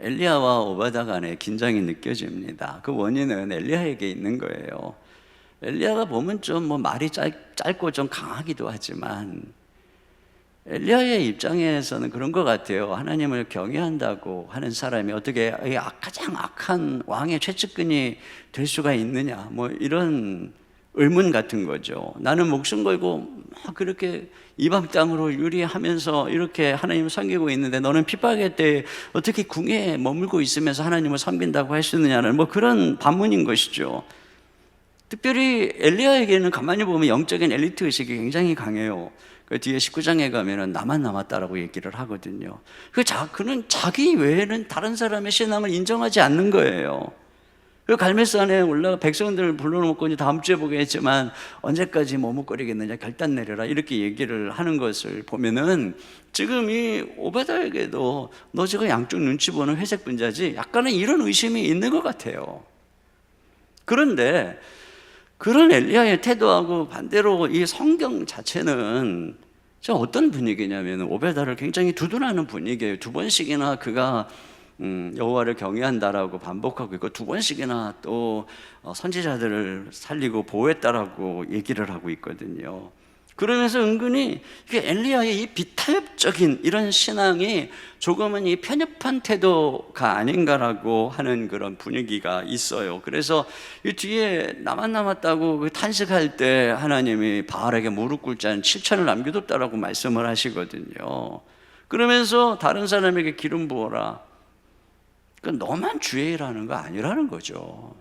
엘리야와 오바댜 간의 긴장이 느껴집니다. 그 원인은 엘리야에게 있는 거예요. 엘리야가 보면 좀 말이 짧고 좀 강하기도 하지만 엘리야의 입장에서는 그런 것 같아요. 하나님을 경외한다고 하는 사람이 어떻게 가장 악한 왕의 최측근이 될 수가 있느냐, 이런 의문 같은 거죠. 나는 목숨 걸고 그렇게 이방 땅으로 유리하면서 이렇게 하나님을 섬기고 있는데 너는 핍박의 때 어떻게 궁에 머물고 있으면서 하나님을 섬긴다고 할 수 있느냐는 그런 반문인 것이죠. 특별히 엘리야에게는 가만히 보면 영적인 엘리트 의식이 굉장히 강해요. 그 뒤에 19장에 가면은 나만 남았다라고 얘기를 하거든요. 그는 자기 외에는 다른 사람의 신앙을 인정하지 않는 거예요. 그 갈멜산에 올라가 백성들을 불러놓고 이제 다음 주에 보겠지만 언제까지 머뭇거리겠느냐, 결단 내려라, 이렇게 얘기를 하는 것을 보면은 지금 이 오베다에게도 너 지금 양쪽 눈치 보는 회색 분자지, 약간은 이런 의심이 있는 것 같아요. 그런데 그런 엘리야의 태도하고 반대로 이 성경 자체는 어떤 분위기냐면 오베다를 굉장히 두둔하는 분위기예요. 2번씩이나 그가 여호와를 경외한다라고 반복하고 있고 2번씩이나 또 선지자들을 살리고 보호했다라고 얘기를 하고 있거든요. 그러면서 은근히 엘리야의 이 비타협적인 이런 신앙이 조금은 이 편협한 태도가 아닌가라고 하는 그런 분위기가 있어요. 그래서 이 뒤에 나만 남았다고 탄식할 때 하나님이 바알에게 무릎 꿇지 않은 7천을 남겨뒀다라고 말씀을 하시거든요. 그러면서 다른 사람에게 기름 부어라, 너만 주의 일하는 거 아니라는 거죠.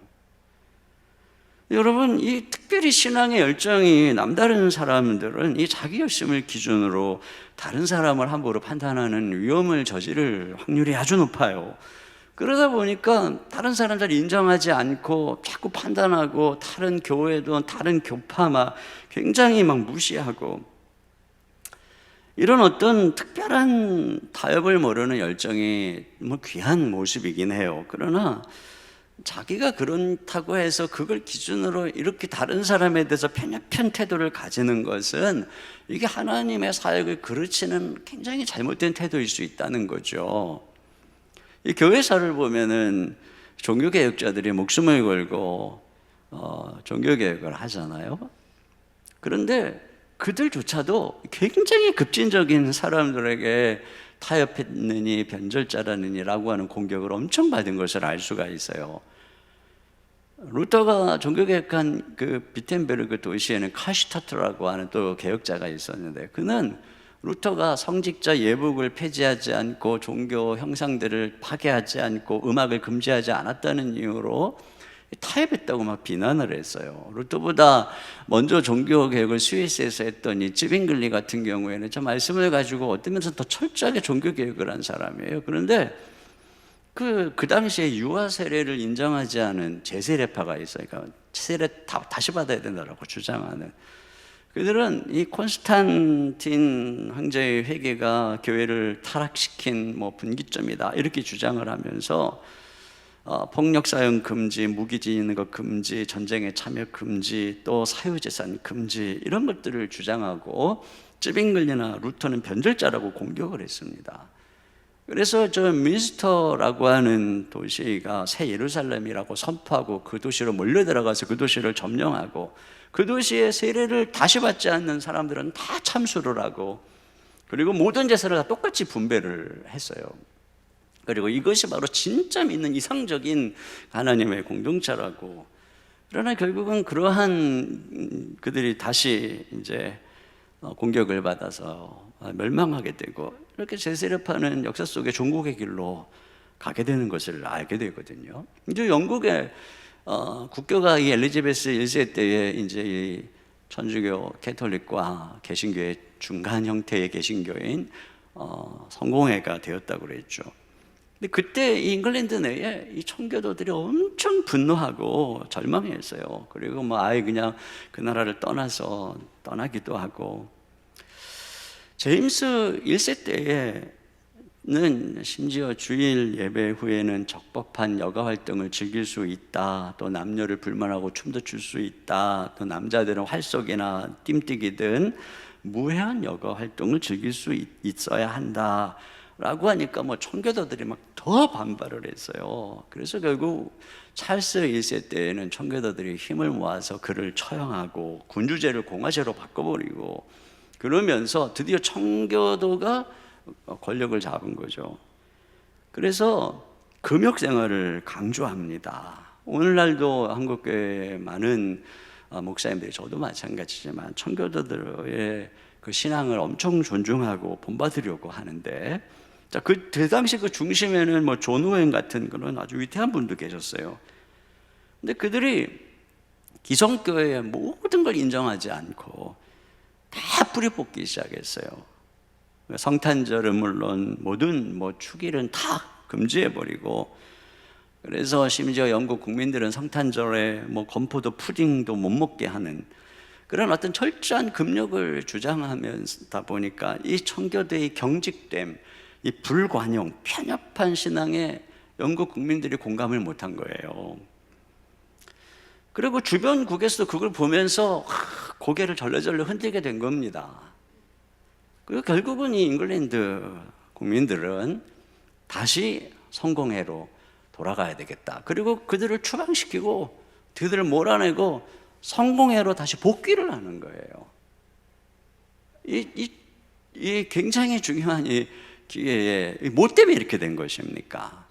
여러분, 이 특별히 신앙의 열정이 남다른 사람들은 이 자기 열심을 기준으로 다른 사람을 함부로 판단하는 위험을 저지를 확률이 아주 높아요. 그러다 보니까 다른 사람들 인정하지 않고 자꾸 판단하고 다른 교회도 다른 교파 굉장히 무시하고, 이런 어떤 특별한 타협을 모르는 열정이 귀한 모습이긴 해요. 그러나 자기가 그렇다고 해서 그걸 기준으로 이렇게 다른 사람에 대해서 편협한 태도를 가지는 것은 이게 하나님의 사역을 그르치는 굉장히 잘못된 태도일 수 있다는 거죠. 이 교회사를 보면은 종교개혁자들이 목숨을 걸고 종교개혁을 하잖아요. 그런데 그들조차도 굉장히 급진적인 사람들에게 타협했느니 변절자라느니라고 하는 공격을 엄청 받은 것을 알 수가 있어요. 루터가 종교개혁한 그 비텐베르그 도시에는 칼슈타트라고 하는 또 개혁자가 있었는데, 그는 루터가 성직자 예복을 폐지하지 않고 종교 형상들을 파괴하지 않고 음악을 금지하지 않았다는 이유로 타협했다고 비난을 했어요. 루터보다 먼저 종교개혁을 스위스에서 했던 이 찌빙글리 같은 경우에는 저 말씀을 가지고 어떤 면에서 더 철저하게 종교개혁을 한 사람이에요. 그런데 그 당시에 유아 세례를 인정하지 않은 제세례파가 있어요. 그러니까 세례 다시 받아야 된다고 주장하는. 그들은 이 콘스탄틴 황제의 회개가 교회를 타락시킨 분기점이다 이렇게 주장을 하면서 폭력 사용 금지, 무기 지니는 것 금지, 전쟁에 참여 금지, 또 사유재산 금지 이런 것들을 주장하고 쯔빙글리나 루터는 변절자라고 공격을 했습니다. 그래서 저 민스터라고 하는 도시가 새 예루살렘이라고 선포하고 그 도시로 몰려들어가서 그 도시를 점령하고 그 도시의 세례를 다시 받지 않는 사람들은 다 참수를 하고 그리고 모든 제사를 다 똑같이 분배를 했어요. 그리고 이것이 바로 진짜 믿는 이상적인 하나님의 공동체라고. 그러나 결국은 그러한 그들이 다시 이제 공격을 받아서 멸망하게 되고 이렇게 재세력화는 역사 속의 종국의 길로 가게 되는 것을 알게 되거든요. 이제 영국의 국교가 이 엘리자베스 1세 때에 이제 이 천주교 캐톨릭과 개신교의 중간 형태의 개신교인 성공회가 되었다고 그랬죠. 근데 그때 이 잉글랜드 내에 이 청교도들이 엄청 분노하고 절망했어요. 그리고 아예 그냥 그 나라를 떠나기도 하고. 제임스 1세 때에는 심지어 주일 예배 후에는 적법한 여가 활동을 즐길 수 있다. 또 남녀를 불만하고 춤도 출 수 있다. 또 남자들은 활쏘기나 띰뛰기 등 무해한 여가 활동을 즐길 수 있어야 한다. 라고 하니까 청교도들이 더 반발을 했어요. 그래서 결국 찰스 1세 때에는 청교도들이 힘을 모아서 그를 처형하고 군주제를 공화제로 바꿔버리고 그러면서 드디어 청교도가 권력을 잡은 거죠. 그래서 금욕 생활을 강조합니다. 오늘날도 한국교회에 많은 목사님들이 저도 마찬가지지만 청교도들의 그 신앙을 엄청 존중하고 본받으려고 하는데 자, 그 당시 그 중심에는 존 오웬 같은 그런 아주 위대한 분도 계셨어요. 근데 그들이 기성교회의 모든 걸 인정하지 않고 다 뿌리 뽑기 시작했어요. 성탄절은 물론 모든 축일은 다 금지해버리고 그래서 심지어 영국 국민들은 성탄절에 건포도 푸딩도 못 먹게 하는 그런 어떤 철저한 금욕을 주장하면서 보니까 이 청교도의 경직됨, 이 불관용, 편협한 신앙에 영국 국민들이 공감을 못한 거예요. 그리고 주변국에서도 그걸 보면서 고개를 절레절레 흔들게 된 겁니다. 그리고 결국은 이 잉글랜드 국민들은 다시 성공회로 돌아가야 되겠다. 그리고 그들을 추방시키고 그들을 몰아내고 성공회로 다시 복귀를 하는 거예요. 이 굉장히 중요한 이 기회에 뭐 때문에 이렇게 된 것입니까?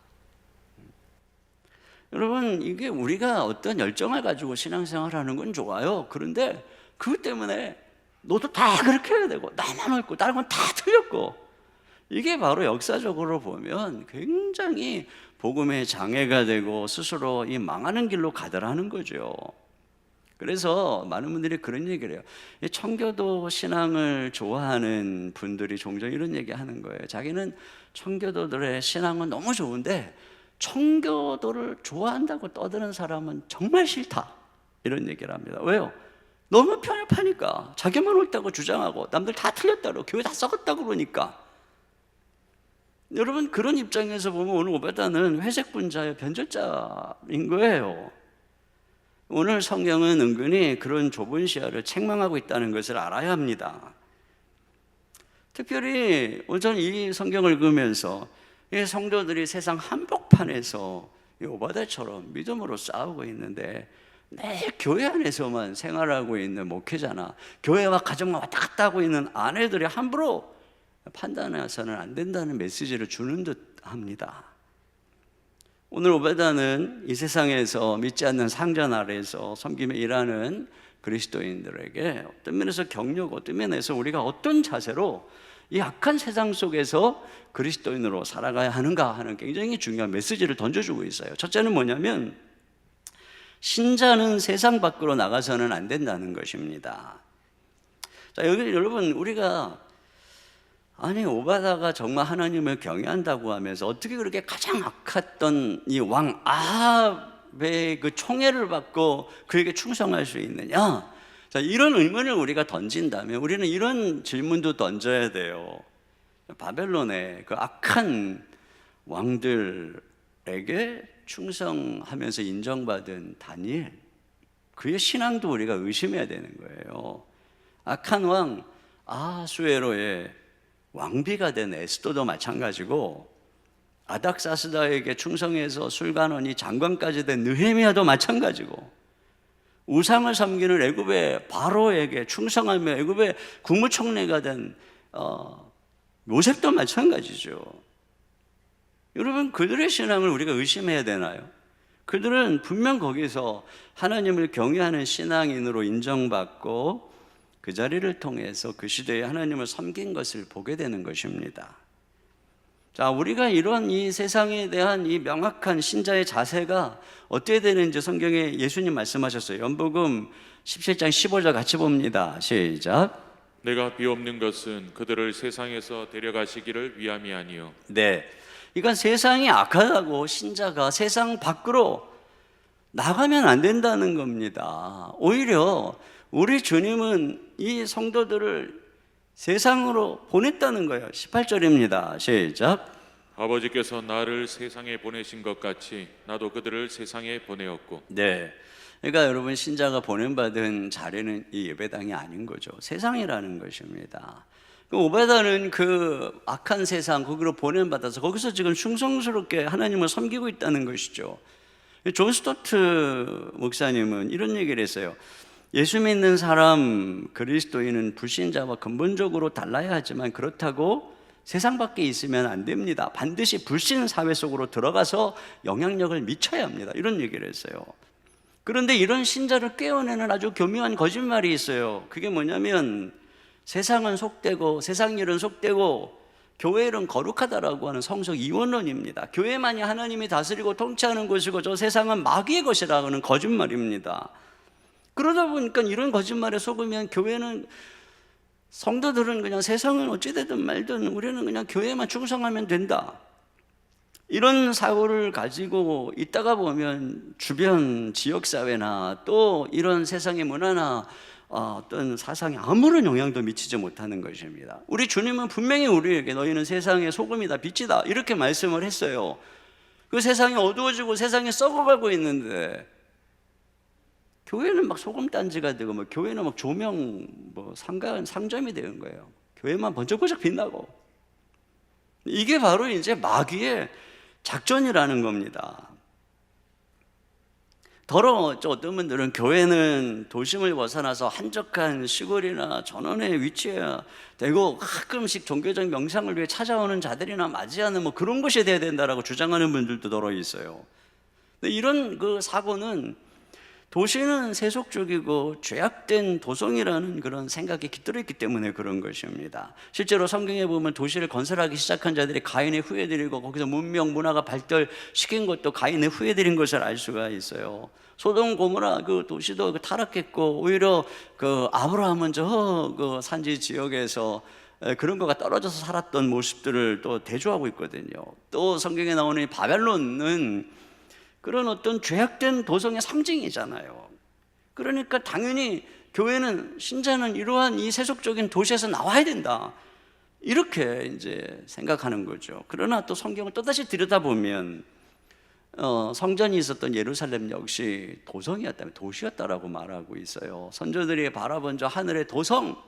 여러분, 이게 우리가 어떤 열정을 가지고 신앙생활하는 건 좋아요. 그런데 그것 때문에 너도 다 그렇게 해야 되고 나만 옳고 다른 건 다 틀렸고 이게 바로 역사적으로 보면 굉장히 복음의 장애가 되고 스스로 이 망하는 길로 가더라는 거죠. 그래서 많은 분들이 그런 얘기를 해요. 청교도 신앙을 좋아하는 분들이 종종 이런 얘기 하는 거예요. 자기는 청교도들의 신앙은 너무 좋은데 청교도를 좋아한다고 떠드는 사람은 정말 싫다 이런 얘기를 합니다. 왜요? 너무 편협하니까 자기만 옳다고 주장하고 남들 다 틀렸다고 교회 다 썩었다고 그러니까. 여러분 그런 입장에서 보면 오늘 오베다는 회색 분자의 변절자인 거예요. 오늘 성경은 은근히 그런 좁은 시야를 책망하고 있다는 것을 알아야 합니다. 특별히 오늘 이 성경을 읽으면서 이 성도들이 세상 한복판에서 이 오바댜처럼 믿음으로 싸우고 있는데 매 교회 안에서만 생활하고 있는 목회자나 교회와 가정만 왔다 갔다 하고 있는 아내들이 함부로 판단해서는 안 된다는 메시지를 주는 듯 합니다. 오늘 오베다는 이 세상에서 믿지 않는 상전 아래에서 섬김에 일하는 그리스도인들에게 어떤 면에서 격려고 어떤 면에서 우리가 어떤 자세로 이 악한 세상 속에서 그리스도인으로 살아가야 하는가 하는 굉장히 중요한 메시지를 던져주고 있어요. 첫째는 뭐냐면 신자는 세상 밖으로 나가서는 안 된다는 것입니다. 자, 여기 여러분 우리가 아니 오바다가 정말 하나님을 경외한다고 하면서 어떻게 그렇게 가장 악했던 이 왕 아합의 그 총애를 받고 그에게 충성할 수 있느냐? 자, 이런 의문을 우리가 던진다면 우리는 이런 질문도 던져야 돼요. 바벨론의 그 악한 왕들에게 충성하면서 인정받은 다니엘, 그의 신앙도 우리가 의심해야 되는 거예요. 악한 왕 아하수에로의 왕비가 된 에스더도 마찬가지고, 아닥사스다에게 충성해서 술관원이 장관까지 된 느헤미야도 마찬가지고, 우상을 섬기는 애굽의 바로에게 충성하며 애굽의 국무총리가 된 요셉도 마찬가지죠. 여러분, 그들의 신앙을 우리가 의심해야 되나요? 그들은 분명 거기서 하나님을 경외하는 신앙인으로 인정받고 그 자리를 통해서 그 시대에 하나님을 섬긴 것을 보게 되는 것입니다. 자, 우리가 이런 이 세상에 대한 이 명확한 신자의 자세가 어떻게 되는지 성경에 예수님 말씀하셨어요. 연복음 17장 15절 같이 봅니다. 시작. 내가 비옵는 것은 그들을 세상에서 데려가시기를 위함이 아니요 네, 이건 세상이 악하다고 신자가 세상 밖으로 나가면 안 된다는 겁니다. 오히려 우리 주님은 이 성도들을 세상으로 보냈다는 거예요. 18절입니다. 시작. 아버지께서 나를 세상에 보내신 것 같이 나도 그들을 세상에 보내었고. 네, 그러니까 여러분, 신자가 보냄받은 자리는 이 예배당이 아닌 거죠. 세상이라는 것입니다. 오베다는 그 악한 세상 거기로 보냄받아서 거기서 지금 충성스럽게 하나님을 섬기고 있다는 것이죠. 존 스토트 목사님은 이런 얘기를 했어요. 예수 믿는 사람, 그리스도인은 불신자와 근본적으로 달라야 하지만 그렇다고 세상 밖에 있으면 안 됩니다. 반드시 불신 사회 속으로 들어가서 영향력을 미쳐야 합니다. 이런 얘기를 했어요. 그런데 이런 신자를 깨어내는 아주 교묘한 거짓말이 있어요. 그게 뭐냐면 세상은 속되고 세상 일은 속되고 교회 일은 거룩하다라고 하는 성서 이원론입니다. 교회만이 하나님이 다스리고 통치하는 곳이고 저 세상은 마귀의 것이라고 하는 거짓말입니다. 그러다 보니까 이런 거짓말에 속으면 교회는, 성도들은 그냥 세상은 어찌되든 말든 우리는 그냥 교회만 충성하면 된다, 이런 사고를 가지고 있다가 보면 주변 지역사회나 또 이런 세상의 문화나 어떤 사상에 아무런 영향도 미치지 못하는 것입니다. 우리 주님은 분명히 우리에게 너희는 세상의 소금이다 빛이다 이렇게 말씀을 했어요. 그 세상이 어두워지고 세상이 썩어가고 있는데 교회는 막 소금단지가 되고 뭐 교회는 막 조명 뭐 상점이 되는 거예요. 교회만 번쩍번쩍 빛나고. 이게 바로 이제 마귀의 작전이라는 겁니다. 더러 어떤 분들은 교회는 도심을 벗어나서 한적한 시골이나 전원에 위치해야 되고 가끔씩 종교적 명상을 위해 찾아오는 자들이나 맞이하는 뭐 그런 곳이 돼야 된다라고 주장하는 분들도 더러 있어요. 근데 이런 그 사고는, 도시는 세속적이고 죄악된 도성이라는 그런 생각이 깃들어 있기 때문에 그런 것입니다. 실제로 성경에 보면 도시를 건설하기 시작한 자들이 가인의 후예들이고 거기서 문명 문화가 발달시킨 것도 가인의 후예들인 것을 알 수가 있어요. 소돔 고모라 그 도시도 타락했고 오히려 그 아브라함은 저 그 산지 지역에서 그런 거가 떨어져서 살았던 모습들을 또 대조하고 있거든요. 또 성경에 나오는 바벨론은 그런 어떤 죄악된 도성의 상징이잖아요. 그러니까 당연히 교회는, 신자는 이러한 이 세속적인 도시에서 나와야 된다, 이렇게 이제 생각하는 거죠. 그러나 또 성경을 또다시 들여다보면 성전이 있었던 예루살렘 역시 도성이었다면 도시였다라고 말하고 있어요. 선조들이 바라본 저 하늘의 도성,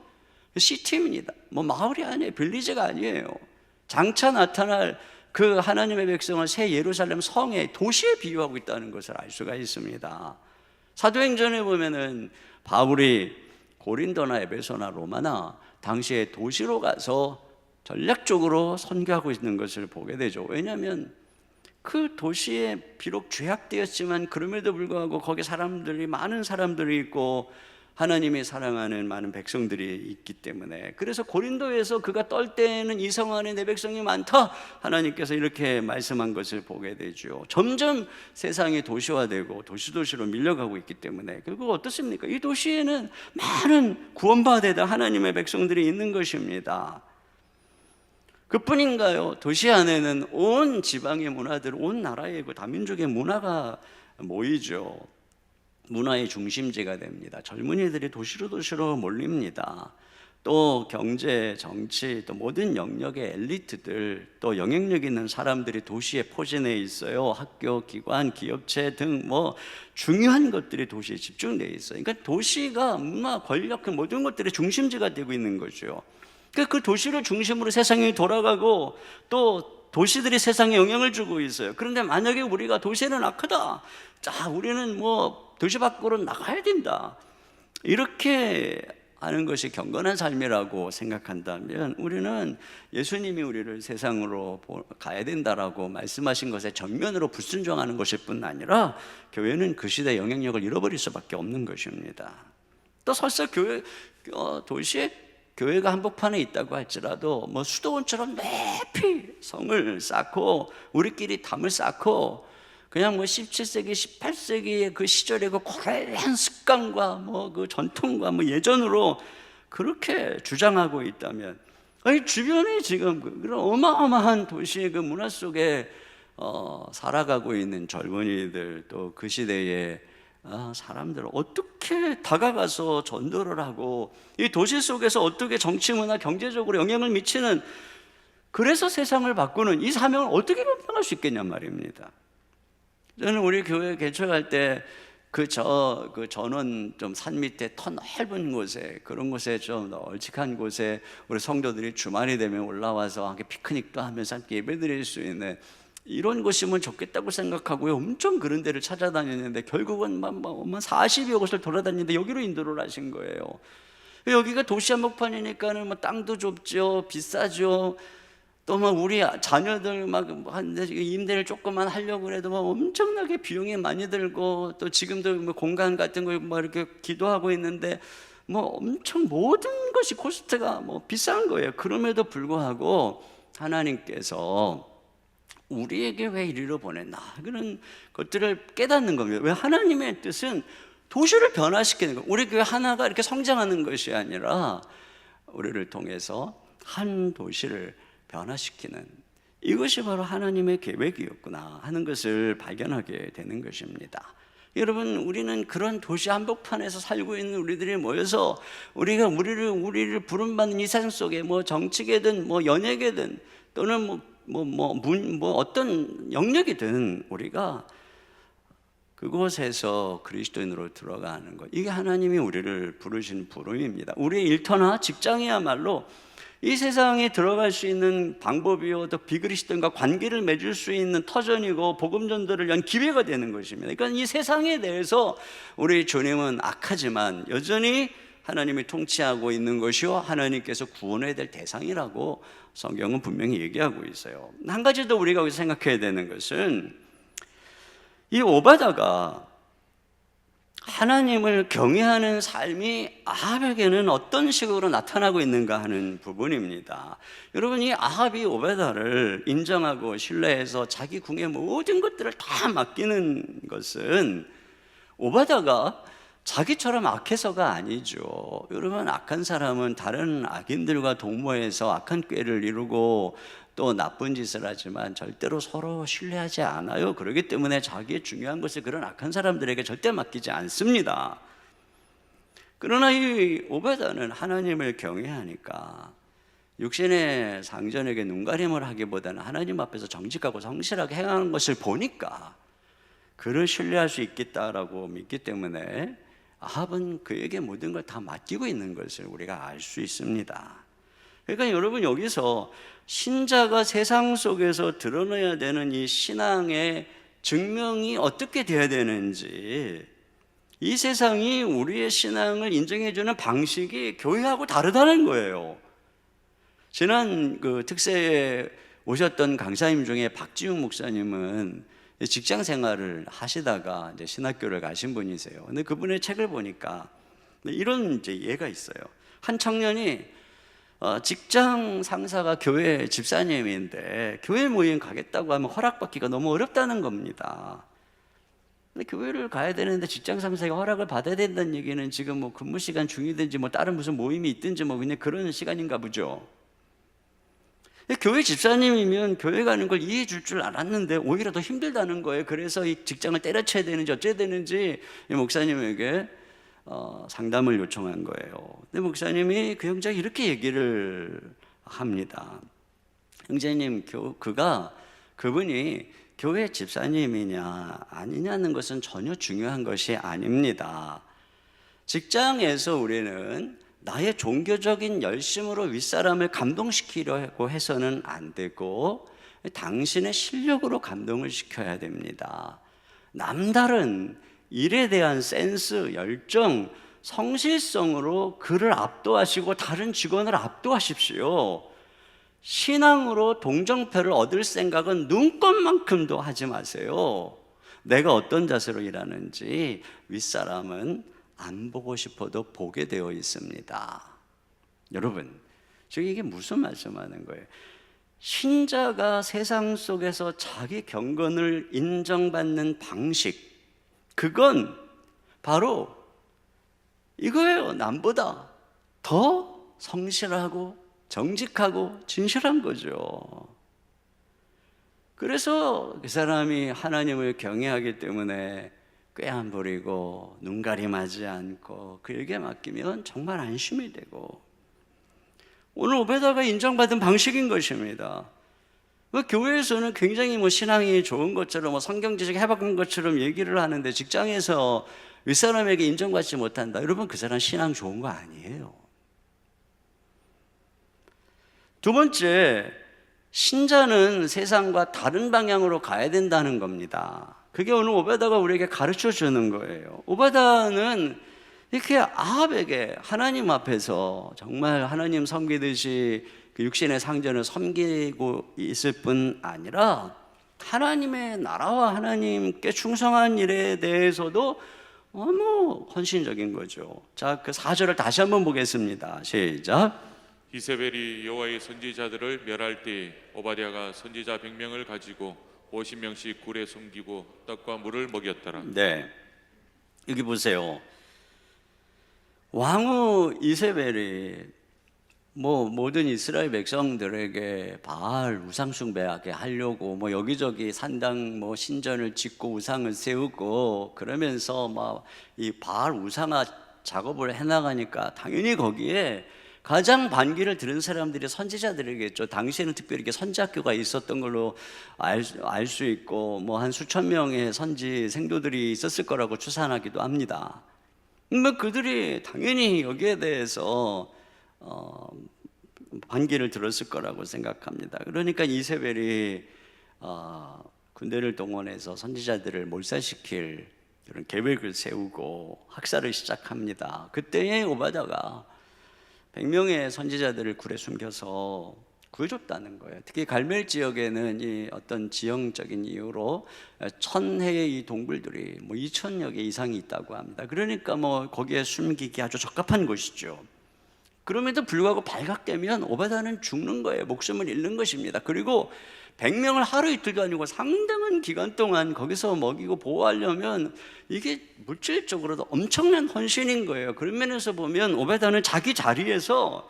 시티입니다. 뭐 마을이 아니에요. 빌리지가 아니에요. 장차 나타날 그 하나님의 백성을 새 예루살렘 성의 도시에 비유하고 있다는 것을 알 수가 있습니다. 사도행전에 보면은 바울이 고린도나 에베소나 로마나 당시에 도시로 가서 전략적으로 선교하고 있는 것을 보게 되죠. 왜냐하면 그 도시에 비록 죄악되었지만 그럼에도 불구하고 거기 많은 사람들이 있고 하나님이 사랑하는 많은 백성들이 있기 때문에, 그래서 고린도에서 그가 떨 때에는 이 성 안에 내 백성이 많다, 하나님께서 이렇게 말씀한 것을 보게 되죠. 점점 세상이 도시화되고 도시로 밀려가고 있기 때문에 결국 어떻습니까? 이 도시에는 많은 구원받아야 될 하나님의 백성들이 있는 것입니다. 그뿐인가요? 도시 안에는 온 지방의 문화들, 온 나라의 다민족의 문화가 모이죠. 문화의 중심지가 됩니다. 젊은이들이 도시로 몰립니다. 또 경제, 정치, 또 모든 영역의 엘리트들, 또 영향력 있는 사람들이 도시에 포진해 있어요. 학교, 기관, 기업체 등 뭐 중요한 것들이 도시에 집중되어 있어요. 그러니까 도시가 문화, 권력, 그 모든 것들의 중심지가 되고 있는 거죠. 그러니까 그 도시를 중심으로 세상이 돌아가고 또 도시들이 세상에 영향을 주고 있어요. 그런데 만약에 우리가 도시는 악하다, 자, 우리는 뭐 도시 밖으로 나가야 된다, 이렇게 하는 것이 경건한 삶이라고 생각한다면 우리는 예수님이 우리를 세상으로 가야 된다라고 말씀하신 것에 정면으로 불순종하는 것일 뿐 아니라 교회는 그 시대의 영향력을 잃어버릴 수밖에 없는 것입니다. 또 설사 도시에 교회가 한복판에 있다고 할지라도 뭐 수도원처럼 높이 성을 쌓고 우리끼리 담을 쌓고 그냥 뭐 17세기, 18세기의 그 시절의 그 고려한 습관과 뭐 그 전통과 뭐 예전으로 그렇게 주장하고 있다면, 아니 주변에 지금 그런 어마어마한 도시의 그 문화 속에 살아가고 있는 젊은이들, 또 그 시대의 사람들을 어떻게 다가가서 전도를 하고 이 도시 속에서 어떻게 정치, 문화, 경제적으로 영향을 미치는, 그래서 세상을 바꾸는 이 사명을 어떻게 감당할 수 있겠냔 말입니다. 저는 우리 교회 개척할 때 그 전원 좀 산 밑에 터 넓은 곳에, 그런 곳에 좀 널찍한 곳에 우리 성도들이 주말이 되면 올라와서 함께 피크닉도 하면서 함께 예배드릴 수 있는 이런 곳이면 좋겠다고 생각하고요, 엄청 그런 데를 찾아다녔는데 결국은 40여 곳을 돌아다니는데 여기로 인도를 하신 거예요. 여기가 도시 한복판이니까는 뭐 땅도 좁죠, 비싸죠. 또 막 우리 자녀들 막 임대를 조금만 하려고 해도 막 엄청나게 비용이 많이 들고, 또 지금도 뭐 공간 같은 거 막 이렇게 기도하고 있는데 뭐 엄청 모든 것이 코스트가 뭐 비싼 거예요. 그럼에도 불구하고 하나님께서 우리에게 왜 이리로 보냈나, 그런 것들을 깨닫는 겁니다. 왜 하나님의 뜻은 도시를 변화시키는 거예요. 우리 교회 하나가 이렇게 성장하는 것이 아니라 우리를 통해서 한 도시를 변화시키는, 이것이 바로 하나님의 계획이었구나 하는 것을 발견하게 되는 것입니다. 여러분, 우리는 그런 도시 한복판에서 살고 있는 우리들이 모여서 우리가 우리를 부름받는 이 세상 속에 뭐 정치계든 뭐 연예계든 또는 어떤 영역이든 우리가 그곳에서 그리스도인으로 들어가는 것, 이게 하나님이 우리를 부르신 부름입니다. 우리의 일터나 직장이야말로 이 세상에 들어갈 수 있는 방법이요, 또 비그리스도인과 관계를 맺을 수 있는 터전이고 복음 전도를 위한 기회가 되는 것입니다. 그러니까 이 세상에 대해서 우리 주님은 악하지만 여전히 하나님이 통치하고 있는 것이요, 하나님께서 구원해야 될 대상이라고 성경은 분명히 얘기하고 있어요. 한 가지 더 우리가 여기서 생각해야 되는 것은 이 오바다가 하나님을 경외하는 삶이 아합에게는 어떤 식으로 나타나고 있는가 하는 부분입니다. 여러분, 이 아합이 오바다를 인정하고 신뢰해서 자기 궁의 모든 것들을 다 맡기는 것은 오바다가 자기처럼 악해서가 아니죠. 여러분, 악한 사람은 다른 악인들과 동모해서 악한 꾀를 이루고 또 나쁜 짓을 하지만 절대로 서로 신뢰하지 않아요. 그렇기 때문에 자기의 중요한 것을 그런 악한 사람들에게 절대 맡기지 않습니다. 그러나 이 오바다는 하나님을 경외하니까 육신의 상전에게 눈가림을 하기보다는 하나님 앞에서 정직하고 성실하게 행하는 것을 보니까 그를 신뢰할 수 있겠다라고 믿기 때문에 아합은 그에게 모든 걸 다 맡기고 있는 것을 우리가 알 수 있습니다. 그러니까 여러분, 여기서 신자가 세상 속에서 드러내야 되는 이 신앙의 증명이 어떻게 돼야 되는지, 이 세상이 우리의 신앙을 인정해주는 방식이 교회하고 다르다는 거예요. 지난 그 특세에 오셨던 강사님 중에 박지웅 목사님은 직장 생활을 하시다가 이제 신학교를 가신 분이세요. 근데 그분의 책을 보니까 이런 이제 예가 있어요. 한 청년이 직장 상사가 교회 집사님인데 교회 모임 가겠다고 하면 허락받기가 너무 어렵다는 겁니다. 근데 교회를 가야 되는데 직장 상사가 허락을 받아야 된다는 얘기는 지금 뭐 근무 시간 중이든지 뭐 다른 무슨 모임이 있든지 뭐 그냥 그런 시간인가 보죠. 교회 집사님이면 교회 가는 걸 이해해 줄 줄 알았는데 오히려 더 힘들다는 거예요. 그래서 이 직장을 때려쳐야 되는지 어째야 되는지 이 목사님에게 상담을 요청한 거예요. 근데 목사님이 그 형제가 이렇게 얘기를 합니다. 형제님, 그분이 교회 집사님이냐 아니냐는 것은 전혀 중요한 것이 아닙니다. 직장에서 우리는 나의 종교적인 열심으로 윗사람을 감동시키려고 해서는 안 되고 당신의 실력으로 감동을 시켜야 됩니다. 남다른 일에 대한 센스, 열정, 성실성으로 그를 압도하시고 다른 직원을 압도하십시오. 신앙으로 동정표를 얻을 생각은 눈꼽만큼도 하지 마세요. 내가 어떤 자세로 일하는지 윗사람은 안 보고 싶어도 보게 되어 있습니다. 여러분, 지금 이게 무슨 말씀하는 거예요? 신자가 세상 속에서 자기 경건을 인정받는 방식, 그건 바로 이거예요. 남보다 더 성실하고 정직하고 진실한 거죠. 그래서 그 사람이 하나님을 경외하기 때문에 꾀 안 부리고 눈가림하지 않고 그에게 맡기면 정말 안심이 되고, 오늘 오베다가 인정받은 방식인 것입니다. 교회에서는 굉장히 신앙이 좋은 것처럼 성경 지식 해박한 것처럼 얘기를 하는데 직장에서 윗사람에게 인정받지 못한다. 여러분, 그 사람 신앙 좋은 거 아니에요. 두 번째, 신자는 세상과 다른 방향으로 가야 된다는 겁니다. 그게 오늘 오베다가 우리에게 가르쳐 주는 거예요. 오베다는 이렇게 아합에게 하나님 앞에서 정말 하나님 섬기듯이 그 육신의 상전을 섬기고 있을 뿐 아니라 하나님의 나라와 하나님께 충성한 일에 대해서도 너무 헌신적인 거죠. 자, 그 4절을 다시 한번 보겠습니다. 시작. 이세벨이 여호와의 선지자들을 멸할 때 오바댜가 선지자 100명을 가지고 50명씩 굴에 숨기고 떡과 물을 먹였더라. 네, 여기 보세요. 왕후 이세벨이 모든 이스라엘 백성들에게 바알 우상 숭배하게 하려고 여기저기 산당 신전을 짓고 우상을 세우고 그러면서 이 바알 우상화 작업을 해나가니까 당연히 거기에 가장 반기를 들은 사람들이 선지자들이겠죠. 당시에는 특별히 이렇게 선지학교가 있었던 걸로 알 수 있고 한 수천 명의 선지 생도들이 있었을 거라고 추산하기도 합니다. 그들이 당연히 여기에 대해서 반기를 들었을 거라고 생각합니다. 그러니까 이세벨이 군대를 동원해서 선지자들을 몰살시킬 그런 계획을 세우고 학살을 시작합니다. 그때에 오바댜가 100명의 선지자들을 굴에 숨겨서 구해줬다는 거예요. 특히 갈멜 지역에는 이 어떤 지형적인 이유로 1000해의 이 동굴들이 2000여 개 이상이 있다고 합니다. 그러니까 거기에 숨기기 아주 적합한 곳이죠. 그럼에도 불구하고 발각되면 오바댜는 죽는 거예요. 목숨을 잃는 것입니다. 그리고 100명을 하루 이틀도 아니고 상당한 기간 동안 거기서 먹이고 보호하려면 이게 물질적으로도 엄청난 헌신인 거예요. 그런 면에서 보면 오베다는 자기 자리에서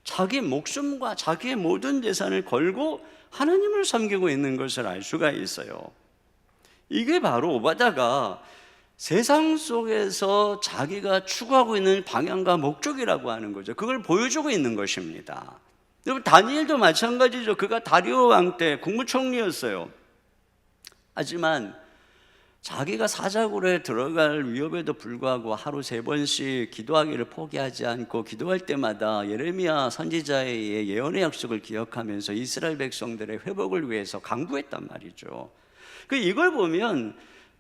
자기 목숨과 자기의 모든 재산을 걸고 하나님을 섬기고 있는 것을 알 수가 있어요. 이게 바로 오바다가 세상 속에서 자기가 추구하고 있는 방향과 목적이라고 하는 거죠. 그걸 보여주고 있는 것입니다. 여러분, 다니엘도 마찬가지죠. 그가 다리오 왕 때 국무총리였어요. 하지만 자기가 사자굴에 들어갈 위협에도 불구하고 하루 3번씩 기도하기를 포기하지 않고 기도할 때마다 예레미야 선지자의 예언의 약속을 기억하면서 이스라엘 백성들의 회복을 위해서 강구했단 말이죠. 이걸 보면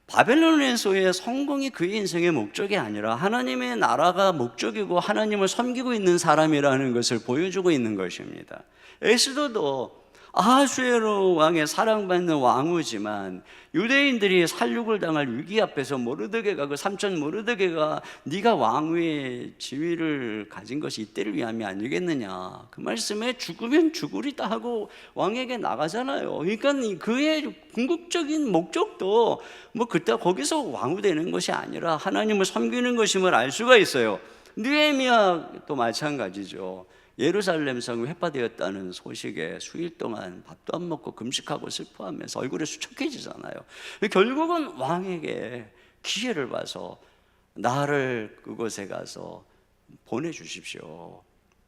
바벨론에서의 성공이 그의 인생의 목적이 아니라 하나님의 나라가 목적이고 하나님을 섬기고 있는 사람이라는 것을 보여주고 있는 것입니다. 에스더도 아하수에로 왕의 사랑받는 왕후지만 유대인들이 살육을 당할 위기 앞에서 모르드게가 그 삼촌 모르드게가 네가 왕위의 지위를 가진 것이 이때를 위함이 아니겠느냐, 그 말씀에 죽으면 죽으리다 하고 왕에게 나가잖아요. 그러니까 그의 궁극적인 목적도 그때 거기서 왕후 되는 것이 아니라 하나님을 섬기는 것임을 알 수가 있어요. 느헤미야도 마찬가지죠. 예루살렘 성이 회파되었다는 소식에 수일 동안 밥도 안 먹고 금식하고 슬퍼하면서 얼굴이 수척해지잖아요. 결국은 왕에게 기회를 봐서 나를 그곳에 가서 보내주십시오.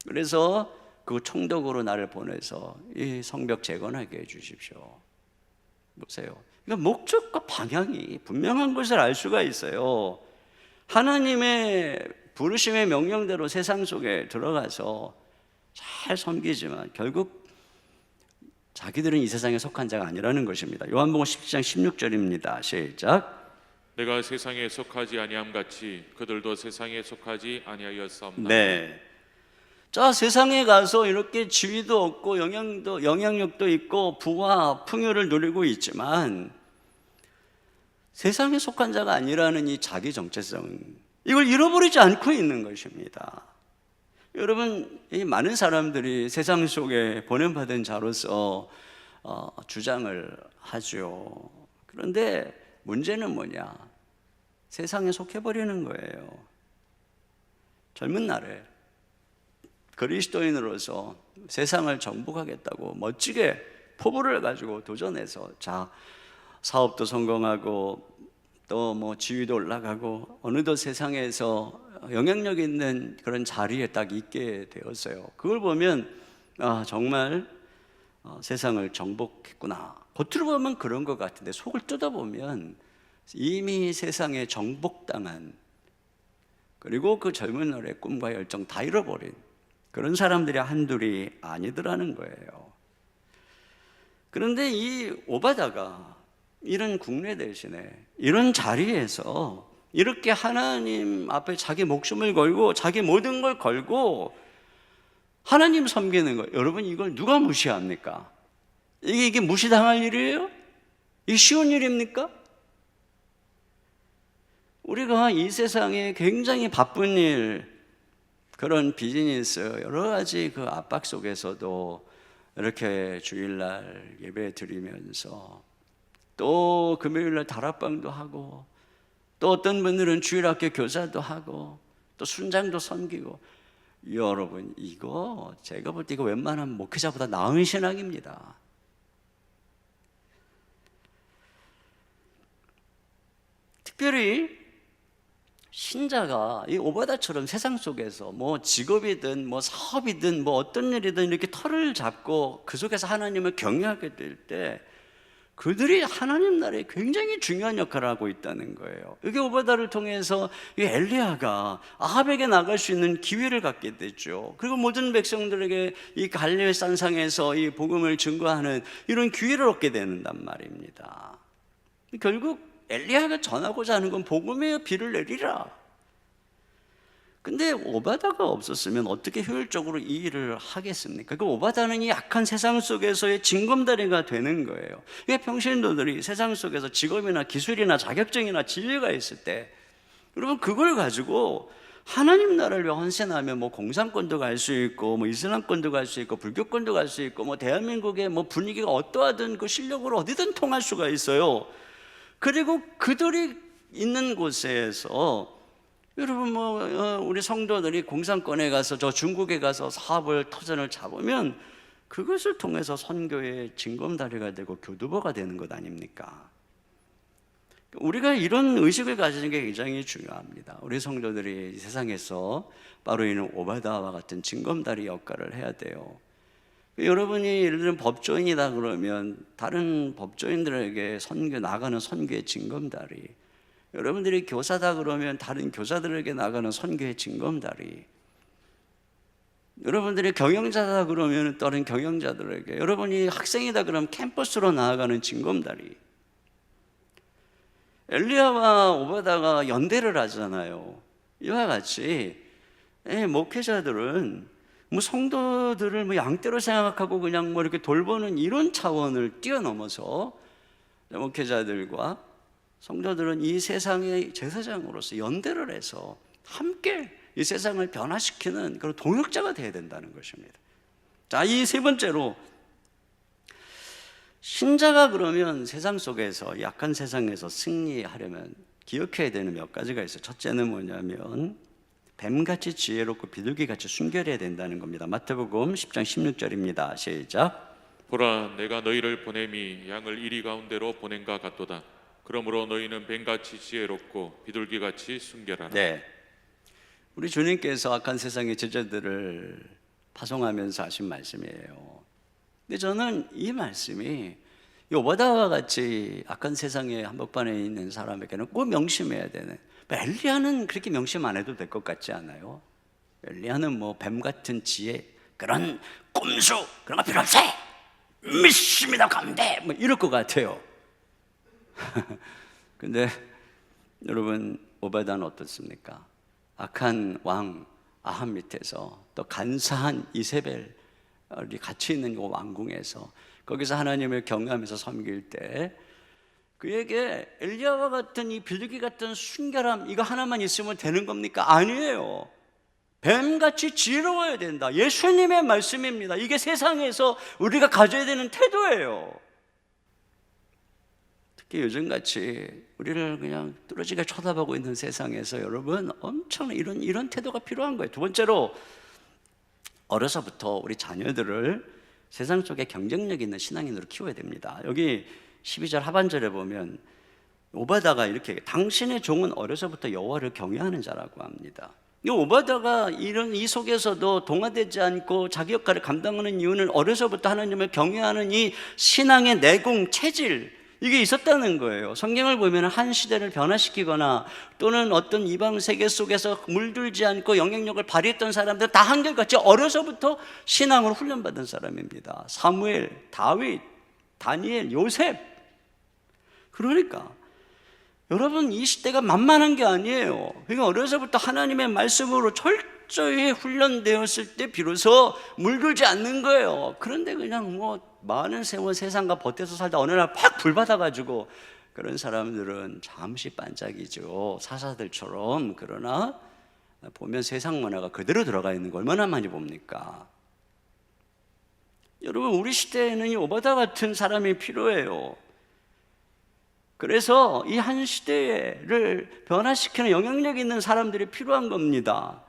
그래서 그 총독으로 나를 보내서 이 성벽 재건하게 해주십시오. 보세요. 그러니까 목적과 방향이 분명한 것을 알 수가 있어요. 하나님의 부르심의 명령대로 세상 속에 들어가서 잘 섬기지만 결국 자기들은 이 세상에 속한 자가 아니라는 것입니다. 요한복음 17장 16절입니다. 시작. 내가 세상에 속하지 아니함 같이 그들도 세상에 속하지 아니하였사옵나니. 네. 자, 세상에 가서 이렇게 지위도 얻고 영향력도 있고 부와 풍요를 누리고 있지만 세상에 속한 자가 아니라는 이 자기 정체성, 이걸 잃어버리지 않고 있는 것입니다. 여러분, 이 많은 사람들이 세상 속에 보냄받은 자로서 주장을 하죠. 그런데 문제는 뭐냐? 세상에 속해버리는 거예요. 젊은 날에 그리스도인으로서 세상을 정복하겠다고 멋지게 포부를 가지고 도전해서 자, 사업도 성공하고 또 뭐 지위도 올라가고 어느덧 세상에서 영향력 있는 그런 자리에 딱 있게 되었어요. 그걸 보면 정말 세상을 정복했구나. 겉으로 보면 그런 것 같은데 속을 뜯어보면 이미 세상에 정복당한, 그리고 그 젊은 날의 꿈과 열정 다 잃어버린 그런 사람들이 한둘이 아니더라는 거예요. 그런데 이 오바다가 이런 국내 대신에 이런 자리에서 이렇게 하나님 앞에 자기 목숨을 걸고 자기 모든 걸 걸고 하나님 섬기는 거, 여러분 이걸 누가 무시합니까? 이게 무시당할 일이에요? 이게 쉬운 일입니까? 우리가 이 세상에 굉장히 바쁜 일, 그런 비즈니스, 여러 가지 그 압박 속에서도 이렇게 주일날 예배 드리면서 또 금요일날 다락방도 하고 또 어떤 분들은 주일학교 교사도 하고 또 순장도 섬기고, 여러분 이거 제가 볼 때 이거 웬만한 목회자보다 나은 신앙입니다. 특별히 신자가 이 오바다처럼 세상 속에서 뭐 직업이든 뭐 사업이든 뭐 어떤 일이든 이렇게 털을 잡고 그 속에서 하나님을 경외하게 될 때 그들이 하나님 나라에 굉장히 중요한 역할을 하고 있다는 거예요. 여기 오바다를 통해서 이 엘리야가 아합에게 나갈 수 있는 기회를 갖게 됐죠. 그리고 모든 백성들에게 이 갈릴리 산상에서 이 복음을 증거하는 이런 기회를 얻게 되는단 말입니다. 결국 엘리야가 전하고자 하는 건 복음의 비를 내리라. 근데 오바다가 없었으면 어떻게 효율적으로 이 일을 하겠습니까? 그 오바다는 이 악한 세상 속에서의 징검다리가 되는 거예요. 이게 평신도들이 세상 속에서 직업이나 기술이나 자격증이나 지위가 있을 때, 여러분 그걸 가지고 하나님 나라를 위해 헌신하면 뭐 공산권도 갈 수 있고 뭐 이슬람권도 갈 수 있고 불교권도 갈 수 있고 뭐 대한민국의 뭐 분위기가 어떠하든 그 실력으로 어디든 통할 수가 있어요. 그리고 그들이 있는 곳에서 여러분 우리 성도들이 공산권에 가서 저 중국에 가서 사업을 터전을 잡으면 그것을 통해서 선교의 징검다리가 되고 교두보가 되는 것 아닙니까? 우리가 이런 의식을 가지는 게 굉장히 중요합니다. 우리 성도들이 이 세상에서 바로 이는 오바다와 같은 징검다리 역할을 해야 돼요. 여러분이 예를 들면 법조인이다 그러면 다른 법조인들에게 나가는 선교의 징검다리, 여러분들이 교사다 그러면 다른 교사들에게 나가는 선교의 징검다리, 여러분들이 경영자다 그러면 다른 경영자들에게, 여러분이 학생이다 그러면 캠퍼스로 나아가는 징검다리. 엘리야와 오바다가 연대를 하잖아요. 이와 같이 목회자들은 뭐 성도들을 뭐 양떼로 생각하고 그냥 뭐 이렇게 돌보는 이런 차원을 뛰어넘어서 목회자들과 성도들은 이 세상의 제사장으로서 연대를 해서 함께 이 세상을 변화시키는 그런 동역자가 되어야 된다는 것입니다. 자, 이 세 번째로 신자가 그러면 세상 속에서 약한 세상에서 승리하려면 기억해야 되는 몇 가지가 있어요. 첫째는 뭐냐면 뱀같이 지혜롭고 비둘기같이 순결해야 된다는 겁니다. 마태복음 10장 16절입니다. 시작. 보라, 내가 너희를 보냄이 양을 이리 가운데로 보낸가 같도다. 그러므로 너희는 뱀같이 지혜롭고 비둘기같이 순결하라. 네, 우리 주님께서 악한 세상의 제자들을 파송하면서 하신 말씀이에요. 근데 저는 이 말씀이 오바다와 같이 악한 세상의 한복판에 있는 사람에게는 꼭 명심해야 되는, 엘리야는 그렇게 명심 안 해도 될 것 같지 않아요? 엘리야는 뭐 뱀 같은 지혜, 그런 꼼수 그런 거 필요 없어, 믿습니다 가운데 뭐 이럴 것 같아요. 근데 여러분, 오바다는 어떻습니까? 악한 왕 아합 밑에서 또 간사한 이세벨이 같이 있는 이 왕궁에서 거기서 하나님을 경외하면서 섬길 때 그에게 엘리야와 같은 이 비둘기 같은 순결함, 이거 하나만 있으면 되는 겁니까? 아니에요. 뱀같이 지혜로워야 된다. 예수님의 말씀입니다. 이게 세상에서 우리가 가져야 되는 태도예요. 특히 요즘같이 우리를 그냥 뚫어지게 쳐다보고 있는 세상에서 여러분, 엄청 이런 태도가 필요한 거예요. 두 번째로, 어려서부터 우리 자녀들을 세상 속에 경쟁력 있는 신앙인으로 키워야 됩니다. 여기 12절 하반절에 보면 오바다가 이렇게, 당신의 종은 어려서부터 여호와를 경외하는 자라고 합니다. 이 오바다가 이 속에서도 동화되지 않고 자기 역할을 감당하는 이유는 어려서부터 하나님을 경외하는 이 신앙의 내공, 체질, 이게 있었다는 거예요. 성경을 보면 한 시대를 변화시키거나 또는 어떤 이방 세계 속에서 물들지 않고 영향력을 발휘했던 사람들 다 한결같이 어려서부터 신앙으로 훈련받은 사람입니다. 사무엘, 다윗, 다니엘, 요셉. 그러니까 여러분, 이 시대가 만만한 게 아니에요. 그러니까 어려서부터 하나님의 말씀으로 철저히 훈련되었을 때 비로소 물들지 않는 거예요. 그런데 그냥 뭐 많은 세월 세상과 버텨서 살다 어느 날 팍 불받아가지고, 그런 사람들은 잠시 반짝이죠, 사사들처럼. 그러나 보면 세상 문화가 그대로 들어가 있는 거 얼마나 많이 봅니까? 여러분, 우리 시대에는 이 오바다 같은 사람이 필요해요. 그래서 이 한 시대를 변화시키는 영향력 있는 사람들이 필요한 겁니다.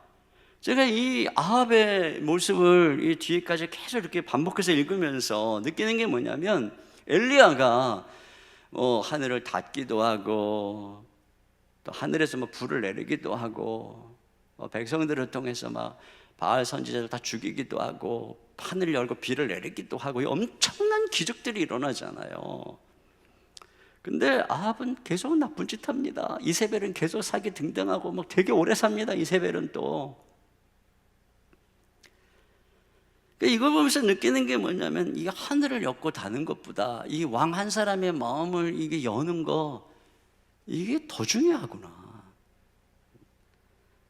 제가 이 아합의 모습을 이 뒤에까지 계속 이렇게 반복해서 읽으면서 느끼는 게 뭐냐면, 엘리야가 하늘을 닫기도 하고 또 하늘에서 불을 내리기도 하고 백성들을 통해서 막 바알 선지자를 다 죽이기도 하고 하늘을 열고 비를 내리기도 하고 엄청난 기적들이 일어나잖아요. 근데 아합은 계속 나쁜 짓 합니다. 이세벨은 계속 사기 등등하고 막 되게 오래 삽니다. 이세벨은 또. 이걸 보면서 느끼는 게 뭐냐면, 이 하늘을 엮고 다는 것보다 이 왕 한 사람의 마음을 이게 여는 거, 이게 더 중요하구나.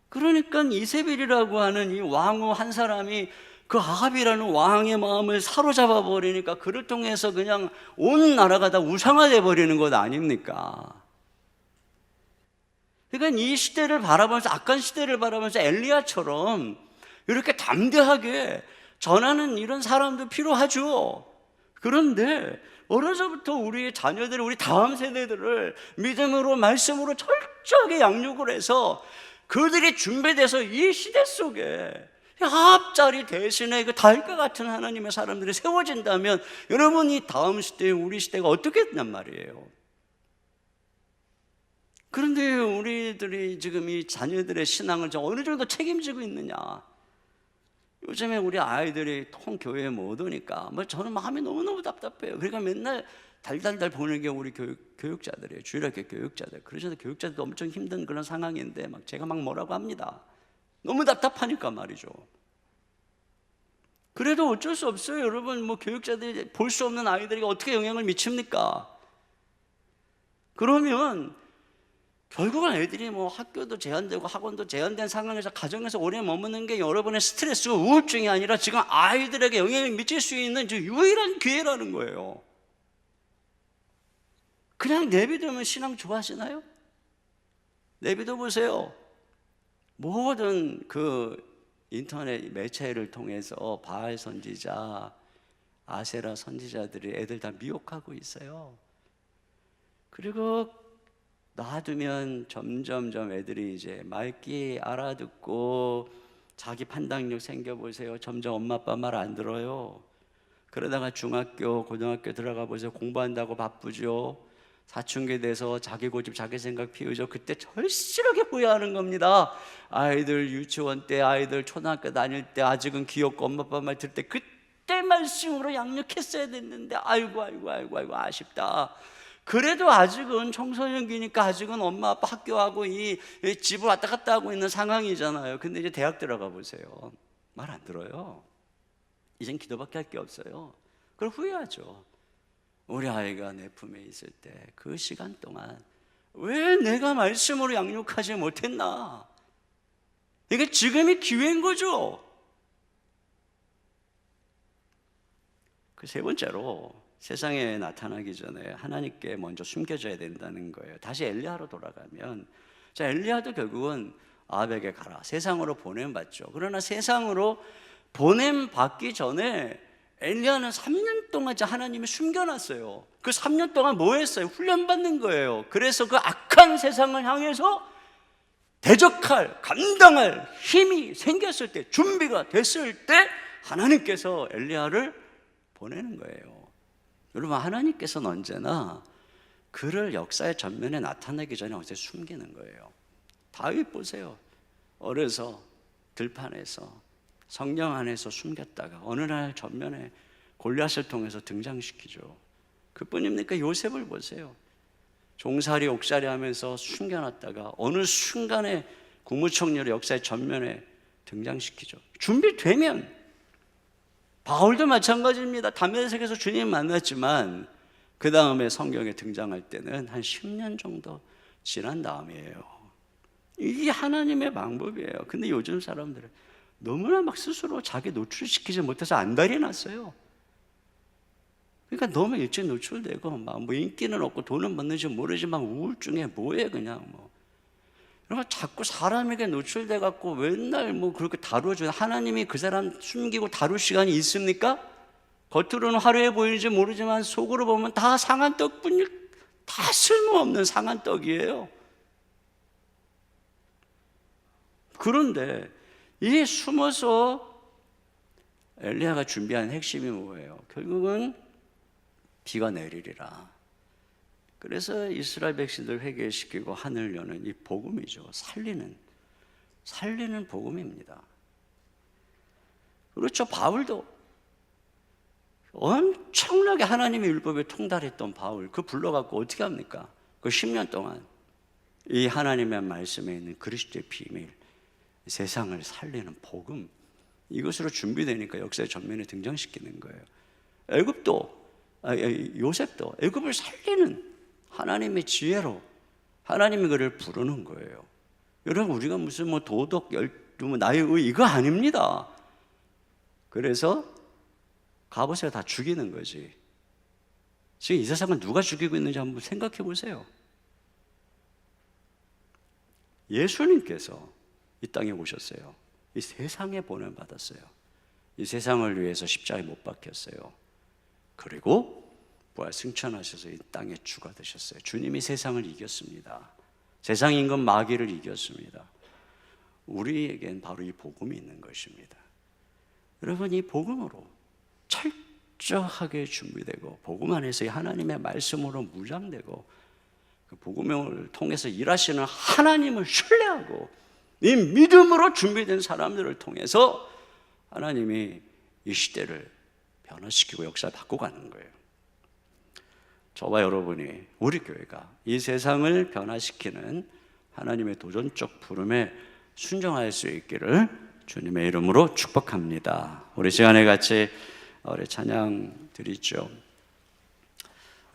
그러니까 이세벨이라고 하는 이 왕후 한 사람이 그 아합이라는 왕의 마음을 사로잡아 버리니까 그를 통해서 그냥 온 나라가 다 우상화돼 버리는 것 아닙니까? 그러니까 이 시대를 바라보면서, 악한 시대를 바라보면서 엘리야처럼 이렇게 담대하게 전하는 이런 사람도 필요하죠. 그런데 어려서부터 우리 자녀들, 우리 다음 세대들을 믿음으로, 말씀으로 철저하게 양육을 해서 그들이 준비돼서 이 시대 속에 앞자리 대신에 그 달과 같은 하나님의 사람들이 세워진다면, 여러분, 이 다음 시대, 우리 시대가 어떻게 됐냔 말이에요. 그런데 우리들이 지금 이 자녀들의 신앙을 어느 정도 책임지고 있느냐? 요즘에 우리 아이들이 통 교회에 못 오니까 저는 마음이 너무너무 답답해요. 그러니까 맨날 달달달 보는 게 우리 교육자들이에요. 주일학교 교육자들. 그래서 교육자들도 엄청 힘든 그런 상황인데 제가 뭐라고 합니다. 너무 답답하니까 말이죠. 그래도 어쩔 수 없어요. 여러분, 교육자들이 볼 수 없는 아이들에게 어떻게 영향을 미칩니까? 그러면 결국은 애들이 학교도 제한되고 학원도 제한된 상황에서 가정에서 오래 머무는 게 여러분의 스트레스와 우울증이 아니라 지금 아이들에게 영향을 미칠 수 있는 유일한 기회라는 거예요. 그냥 내비두면 신앙 좋아하시나요? 내비둬 보세요. 모든 인터넷 매체를 통해서 바알 선지자, 아세라 선지자들이 애들 다 미혹하고 있어요. 그리고 놔두면 점점점 애들이 이제 말귀 알아듣고 자기 판단력 생겨보세요. 점점 엄마 아빠 말 안 들어요. 그러다가 중학교, 고등학교 들어가 보세요. 공부한다고 바쁘죠. 사춘기 돼서 자기 고집, 자기 생각 피우죠. 그때 절실하게 후회하는 겁니다. 아이들 유치원 때, 아이들 초등학교 다닐 때 아직은 귀엽고 엄마 아빠 말 들을 때 그때 말씀으로 양육했어야 됐는데 아이고 아쉽다. 그래도 아직은 청소년기니까 아직은 엄마 아빠 학교하고 이 집을 왔다 갔다 하고 있는 상황이잖아요. 근데 이제 대학 들어가 보세요. 말 안 들어요. 이젠 기도밖에 할 게 없어요. 그걸 후회하죠. 우리 아이가 내 품에 있을 때 그 시간 동안 왜 내가 말씀으로 양육하지 못했나? 이게 지금이 기회인 거죠. 그 세 번째로 세상에 나타나기 전에 하나님께 먼저 숨겨져야 된다는 거예요. 다시 엘리야로 돌아가면, 자, 엘리야도 결국은 아합에게 가라, 세상으로 보냄받죠. 그러나 세상으로 보냄받기 전에 엘리야는 3년 동안 하나님이 숨겨놨어요. 그 3년 동안 뭐 했어요? 훈련받는 거예요. 그래서 그 악한 세상을 향해서 대적할, 감당할 힘이 생겼을 때, 준비가 됐을 때 하나님께서 엘리야를 보내는 거예요. 여러분, 하나님께서는 언제나 그를 역사의 전면에 나타나기 전에 어디서 숨기는 거예요. 다윗 보세요. 어려서 들판에서 성령 안에서 숨겼다가 어느 날 전면에 골리앗을 통해서 등장시키죠. 그뿐입니까? 요셉을 보세요. 종살이 옥살이 하면서 숨겨놨다가 어느 순간에 국무총리로 역사의 전면에 등장시키죠. 준비되면, 바울도 마찬가지입니다. 담메색에서 주님 만났지만 그 다음에 성경에 등장할 때는 한 10년 정도 지난 다음이에요. 이게 하나님의 방법이에요. 근데 요즘 사람들은 너무나 막 스스로 자기 노출시키지 못해서 안달이 났어요. 그러니까 너무 일찍 노출되고 막 뭐 인기는 없고 돈은 받는지 모르지만 우울증에 뭐해 그냥 뭐. 그러면 자꾸 사람에게 노출돼 갖고 맨날 뭐 그렇게 다뤄줘요. 하나님이 그 사람 숨기고 다룰 시간이 있습니까? 겉으로는 화려해 보이는지 모르지만 속으로 보면 다 상한 떡뿐이, 다 쓸모없는 상한 떡이에요. 그런데 이 숨어서 엘리야가 준비한 핵심이 뭐예요? 결국은 비가 내리리라. 그래서 이스라엘 백성들 회개시키고 하늘 여는 이 복음이죠. 살리는 복음입니다. 그렇죠. 바울도 엄청나게 하나님의 율법에 통달했던 바울, 그 불러갖고 어떻게 합니까? 그 10년 동안 이 하나님의 말씀에 있는 그리스도의 비밀, 세상을 살리는 복음, 이것으로 준비되니까 역사의 전면에 등장시키는 거예요. 요셉도 애굽을 살리는 하나님의 지혜로 하나님이 그를 부르는 거예요. 여러분, 우리가 무슨 뭐 도덕, 나의 의, 이거 아닙니다. 그래서 갑옷을 다 죽이는 거지. 지금 이 세상은 누가 죽이고 있는지 한번 생각해 보세요. 예수님께서 이 땅에 오셨어요. 이 세상에 보냄받았어요. 이 세상을 위해서 십자가에 못 박혔어요. 그리고 부활 승천하셔서 이 땅에 주가 되셨어요. 주님이 세상을 이겼습니다. 세상 임금 마귀를 이겼습니다. 우리에겐 바로 이 복음이 있는 것입니다. 여러분, 이 복음으로 철저하게 준비되고 복음 안에서 이 하나님의 말씀으로 무장되고 그 복음을 통해서 일하시는 하나님을 신뢰하고 이 믿음으로 준비된 사람들을 통해서 하나님이 이 시대를 변화시키고 역사를 바꿔가는 거예요. 저와 여러분이, 우리 교회가 이 세상을 변화시키는 하나님의 도전적 부름에 순종할 수 있기를 주님의 이름으로 축복합니다. 우리 시간에 같이 우리 찬양 드리죠.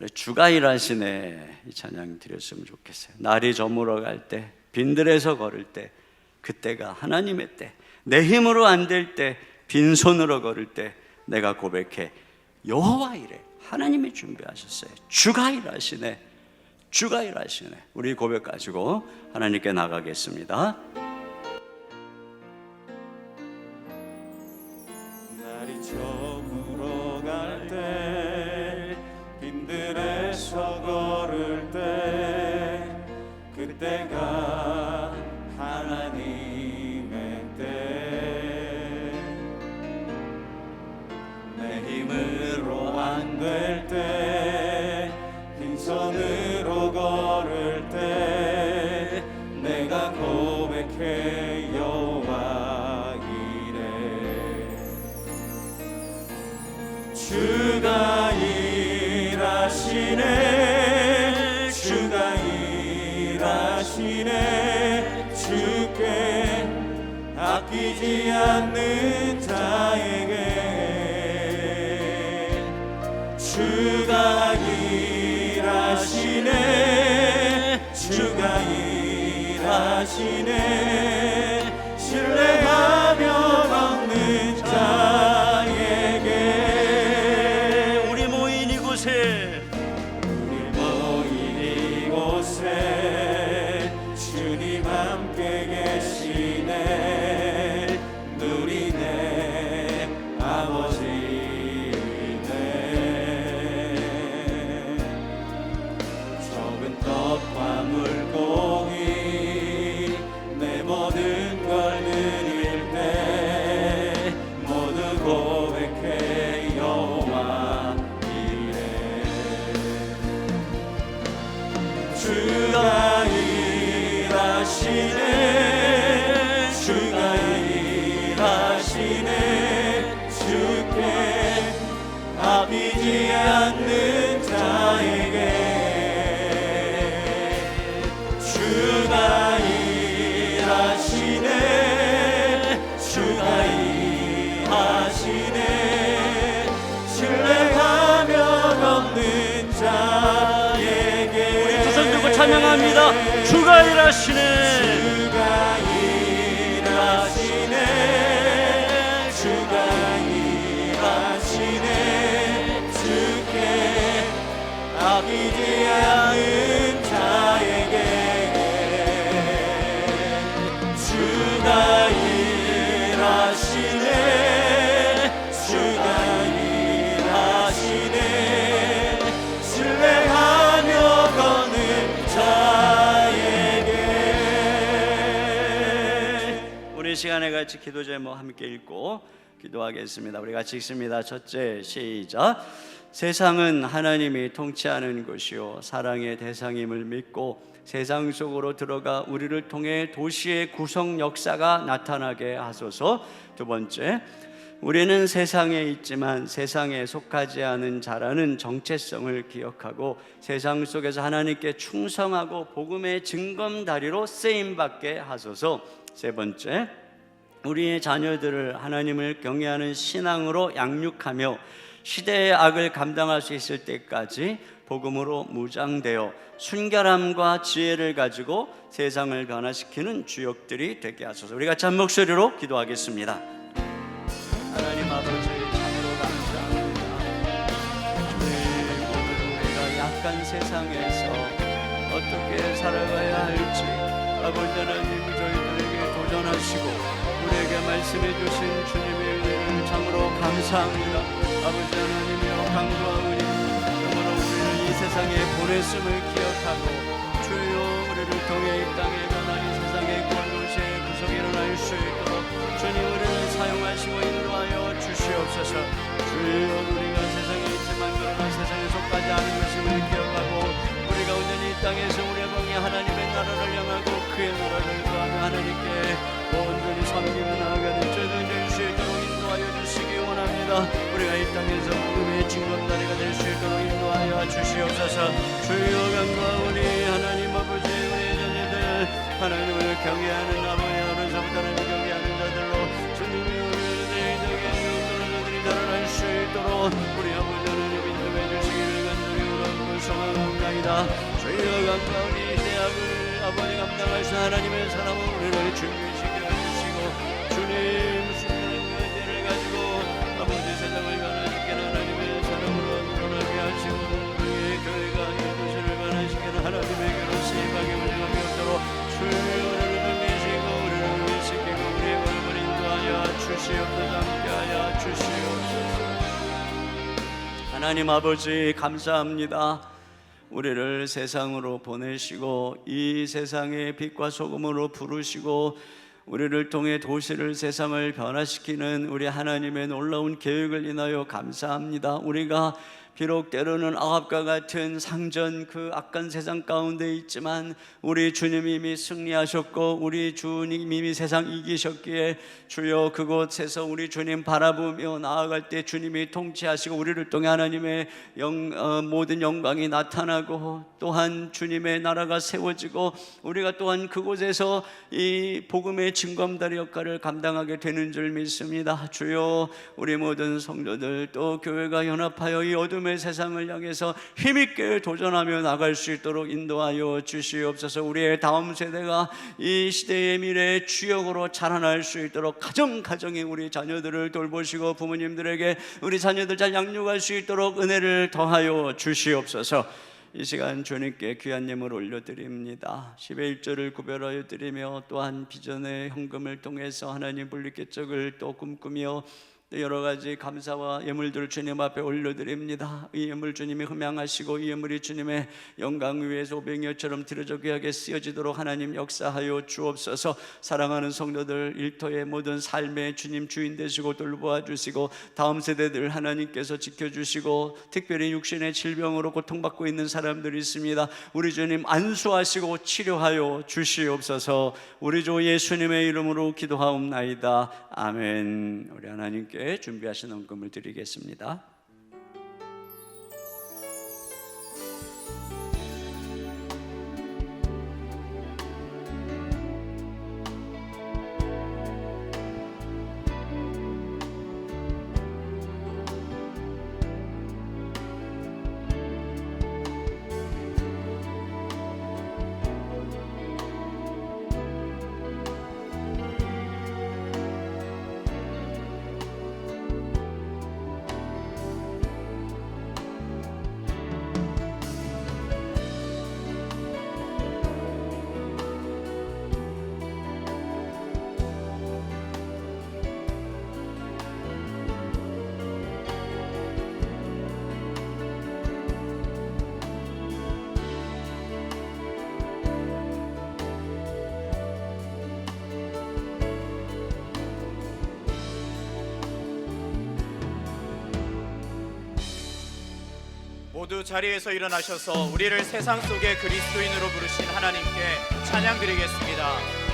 우리 주가 일하시네, 이 찬양 드렸으면 좋겠어요. 날이 저물어 갈 때, 빈들에서 걸을 때, 그때가 하나님의 때, 내 힘으로 안 될 때, 빈손으로 걸을 때 내가 고백해, 여호와 이래. 하나님이 준비하셨어요. 주가 일하시네, 주가 일하시네. 우리 고백 가지고 하나님께 나가겠습니다. 날이 저물어 갈 때, 빈들에서 걸을 때, 주가 일하시네 주가 일하시네 주께 아끼지 않는 자에게 주가 일하시네 주가 일하시네 신뢰하며 먹는 자에게 우리 모인 이곳에 주님 함께 계시네 누리네 아버지네 적은 떡과 물고기 내 모든 걸 드릴 때 모두 고백해 여호와 이래 주가 일하시네 주가 일하시네 주께 아끼지 않는 자에게 주가 일하시네 주가 일하시네 신뢰하며 걷는 자에게 우리 두 손 들고 찬양합니다. 주가 일하시네 주가 일하시네 주가 일하시네 주께 아끼지 않는 자에게 주가 일하시네 주가 일하시네 신뢰하며 걷는 자에게 우리 시간에 같이 기도 제목 함께 읽고 기도하겠습니다. 우리 같이 읽습니다. 첫째, 시작. 세상은 하나님이 통치하는 곳이요 사랑의 대상임을 믿고 세상 속으로 들어가 우리를 통해 도시의 구성 역사가 나타나게 하소서. 두 번째, 우리는 세상에 있지만 세상에 속하지 않은 자라는 정체성을 기억하고 세상 속에서 하나님께 충성하고 복음의 증검다리로 쓰임받게 하소서. 세 번째, 우리의 자녀들을 하나님을 경외하는 신앙으로 양육하며 시대의 악을 감당할 수 있을 때까지 복음으로 무장되어 순결함과 지혜를 가지고 세상을 변화시키는 주역들이 되게 하소서. 우리 같이 한 목소리로 기도하겠습니다. 하나님 아버지, 참으로 감사합니다. 주님, 오늘 우리가 약한 세상에서 어떻게 살아가야 할지 아버지 하나님 저희들에게 도전하시고 우리에게 말씀해 주신 주님의 은혜를 참으로 감사합니다. 아버지 하나님이여 강구하오니 정말로 우리를 이 세상에 보냈음을 기억하고 주여 우리를 통해 이 땅에 변화이 세상의 공동체의 구성이 일어날 수 있도록 주님 우리를 사용하시고 인도하여 주시옵소서. 주여 우리가 세상에 있지만 그러나 세상에 속하지 않은 것임을 기억하고 우리가 온전히 이 땅에서 우리의 봉이 하나님의 나라를 향하고 그의 나라를 구하며 하나님께 온전히 섬기며 나아가는 저희들 될 수 있도록 인도하여 주시기 원합니다. 우리가 이 땅에서 복음의 증거다리가 될 수 있도록 인도하여 주시옵소서. 주여 강구하오니 하나님 아버지 우리의 자녀들 하나님을 경외하는 아버지 어른서부터는 경외하는 자들로 주님이 우리들의 인도자들이 자라날 수 있도록 우리 아버지 하나님 인도해 주시기를 간절히 원하고 소망합니다. 주여 강구하오니 대학을 아버지 감당할 수 하나님의 사람은 우리를 준비시켜 주시고 주님 수련의 가지고 아버지 세상을 변화시키는 하나님의 사람으로 늘어나게 하시고 우리의 교회가 이 도시를 변화시키는 하나님의 교로 쓰임하게 운영하게 없도록 주여 우리를 준비시고 우리를 위시키고 우리의 걸음을 인도하여 주시옵소서. 함께하여 주시옵소서. 하나님 아버지 감사합니다. 우리를 세상으로 보내시고 이 세상의 빛과 소금으로 부르시고 우리를 통해 도시를 세상을 변화시키는 우리 하나님의 놀라운 계획을 인하여 감사합니다. 우리가 비록 때로는 아합과 같은 상전 그 악한 세상 가운데 있지만 우리 주님이 이미 승리하셨고 우리 주님 이미 세상 이기셨기에 주여 그곳에서 우리 주님 바라보며 나아갈 때 주님이 통치하시고 우리를 통해 하나님의 모든 영광이 나타나고 또한 주님의 나라가 세워지고 우리가 또한 그곳에서 이 복음의 증거함다리 역할을 감당하게 되는 줄 믿습니다. 주여 우리 모든 성도들 또 교회가 연합하여 이 어둠의 세상을 향해서 힘있게 도전하며 나갈 수 있도록 인도하여 주시옵소서. 우리의 다음 세대가 이 시대의 미래의 주역으로 자라날 수 있도록 가정에 우리 자녀들을 돌보시고 부모님들에게 우리 자녀들 잘 양육할 수 있도록 은혜를 더하여 주시옵소서. 이 시간 주님께 귀한 예물 올려드립니다. 10의 1조를 구별하여 드리며 또한 비전의 헌금을 통해서 하나님 분리개척을 또 꿈꾸며 여러 가지 감사와 예물들을 주님 앞에 올려드립니다. 이 예물 주님이 흠양하시고 이 예물이 주님의 영광 위에서 오병이어처럼 드려져 귀하게 쓰여지도록 하나님 역사하여 주옵소서. 사랑하는 성도들 일터의 모든 삶의 주님 주인 되시고 돌보아 주시고 다음 세대들 하나님께서 지켜주시고 특별히 육신의 질병으로 고통받고 있는 사람들이 있습니다. 우리 주님 안수하시고 치료하여 주시옵소서. 우리 주 예수님의 이름으로 기도하옵나이다. 아멘. 우리 하나님께 준비하신 헌금을 드리겠습니다. 모두 자리에서 일어나셔서 우리를 세상 속의 그리스도인으로 부르신 하나님께 찬양 드리겠습니다.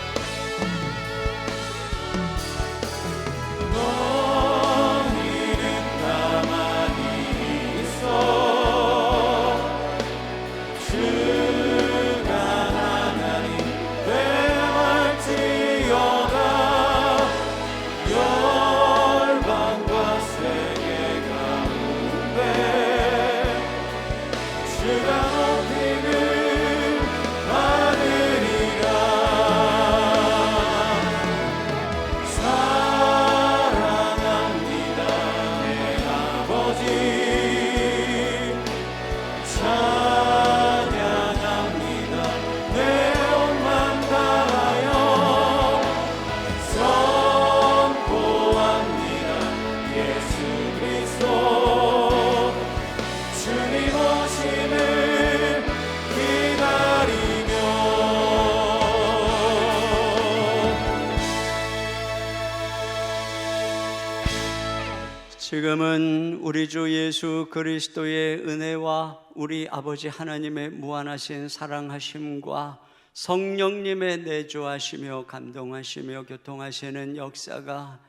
지금은 우리 주 예수 그리스도의 은혜와 우리 아버지 하나님의 무한하신 사랑하심과 성령님의 내주하시며 감동하시며 교통하시는 역사가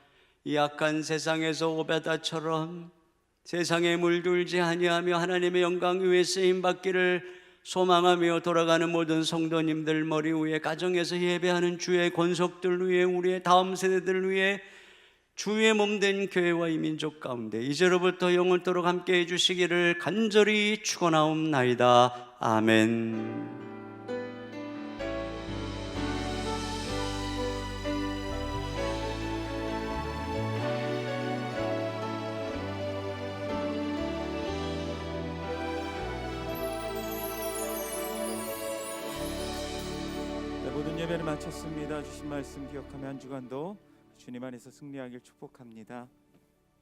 이 악한 세상에서 오베다처럼 세상에 물들지 아니하며 하나님의 영광 위에 쓰임받기를 소망하며 돌아가는 모든 성도님들 머리 위에 가정에서 예배하는 주의 권속들 위에 우리의 다음 세대들 위에 주의 몸된 교회와 이 민족 가운데 이제로부터 영원토록 함께 해주시기를 간절히 축원하옵나이다. 아멘. 모든 예배를 마쳤습니다. 주신 말씀 기억하며 한 주간도 주님 안에서 승리하길 축복합니다.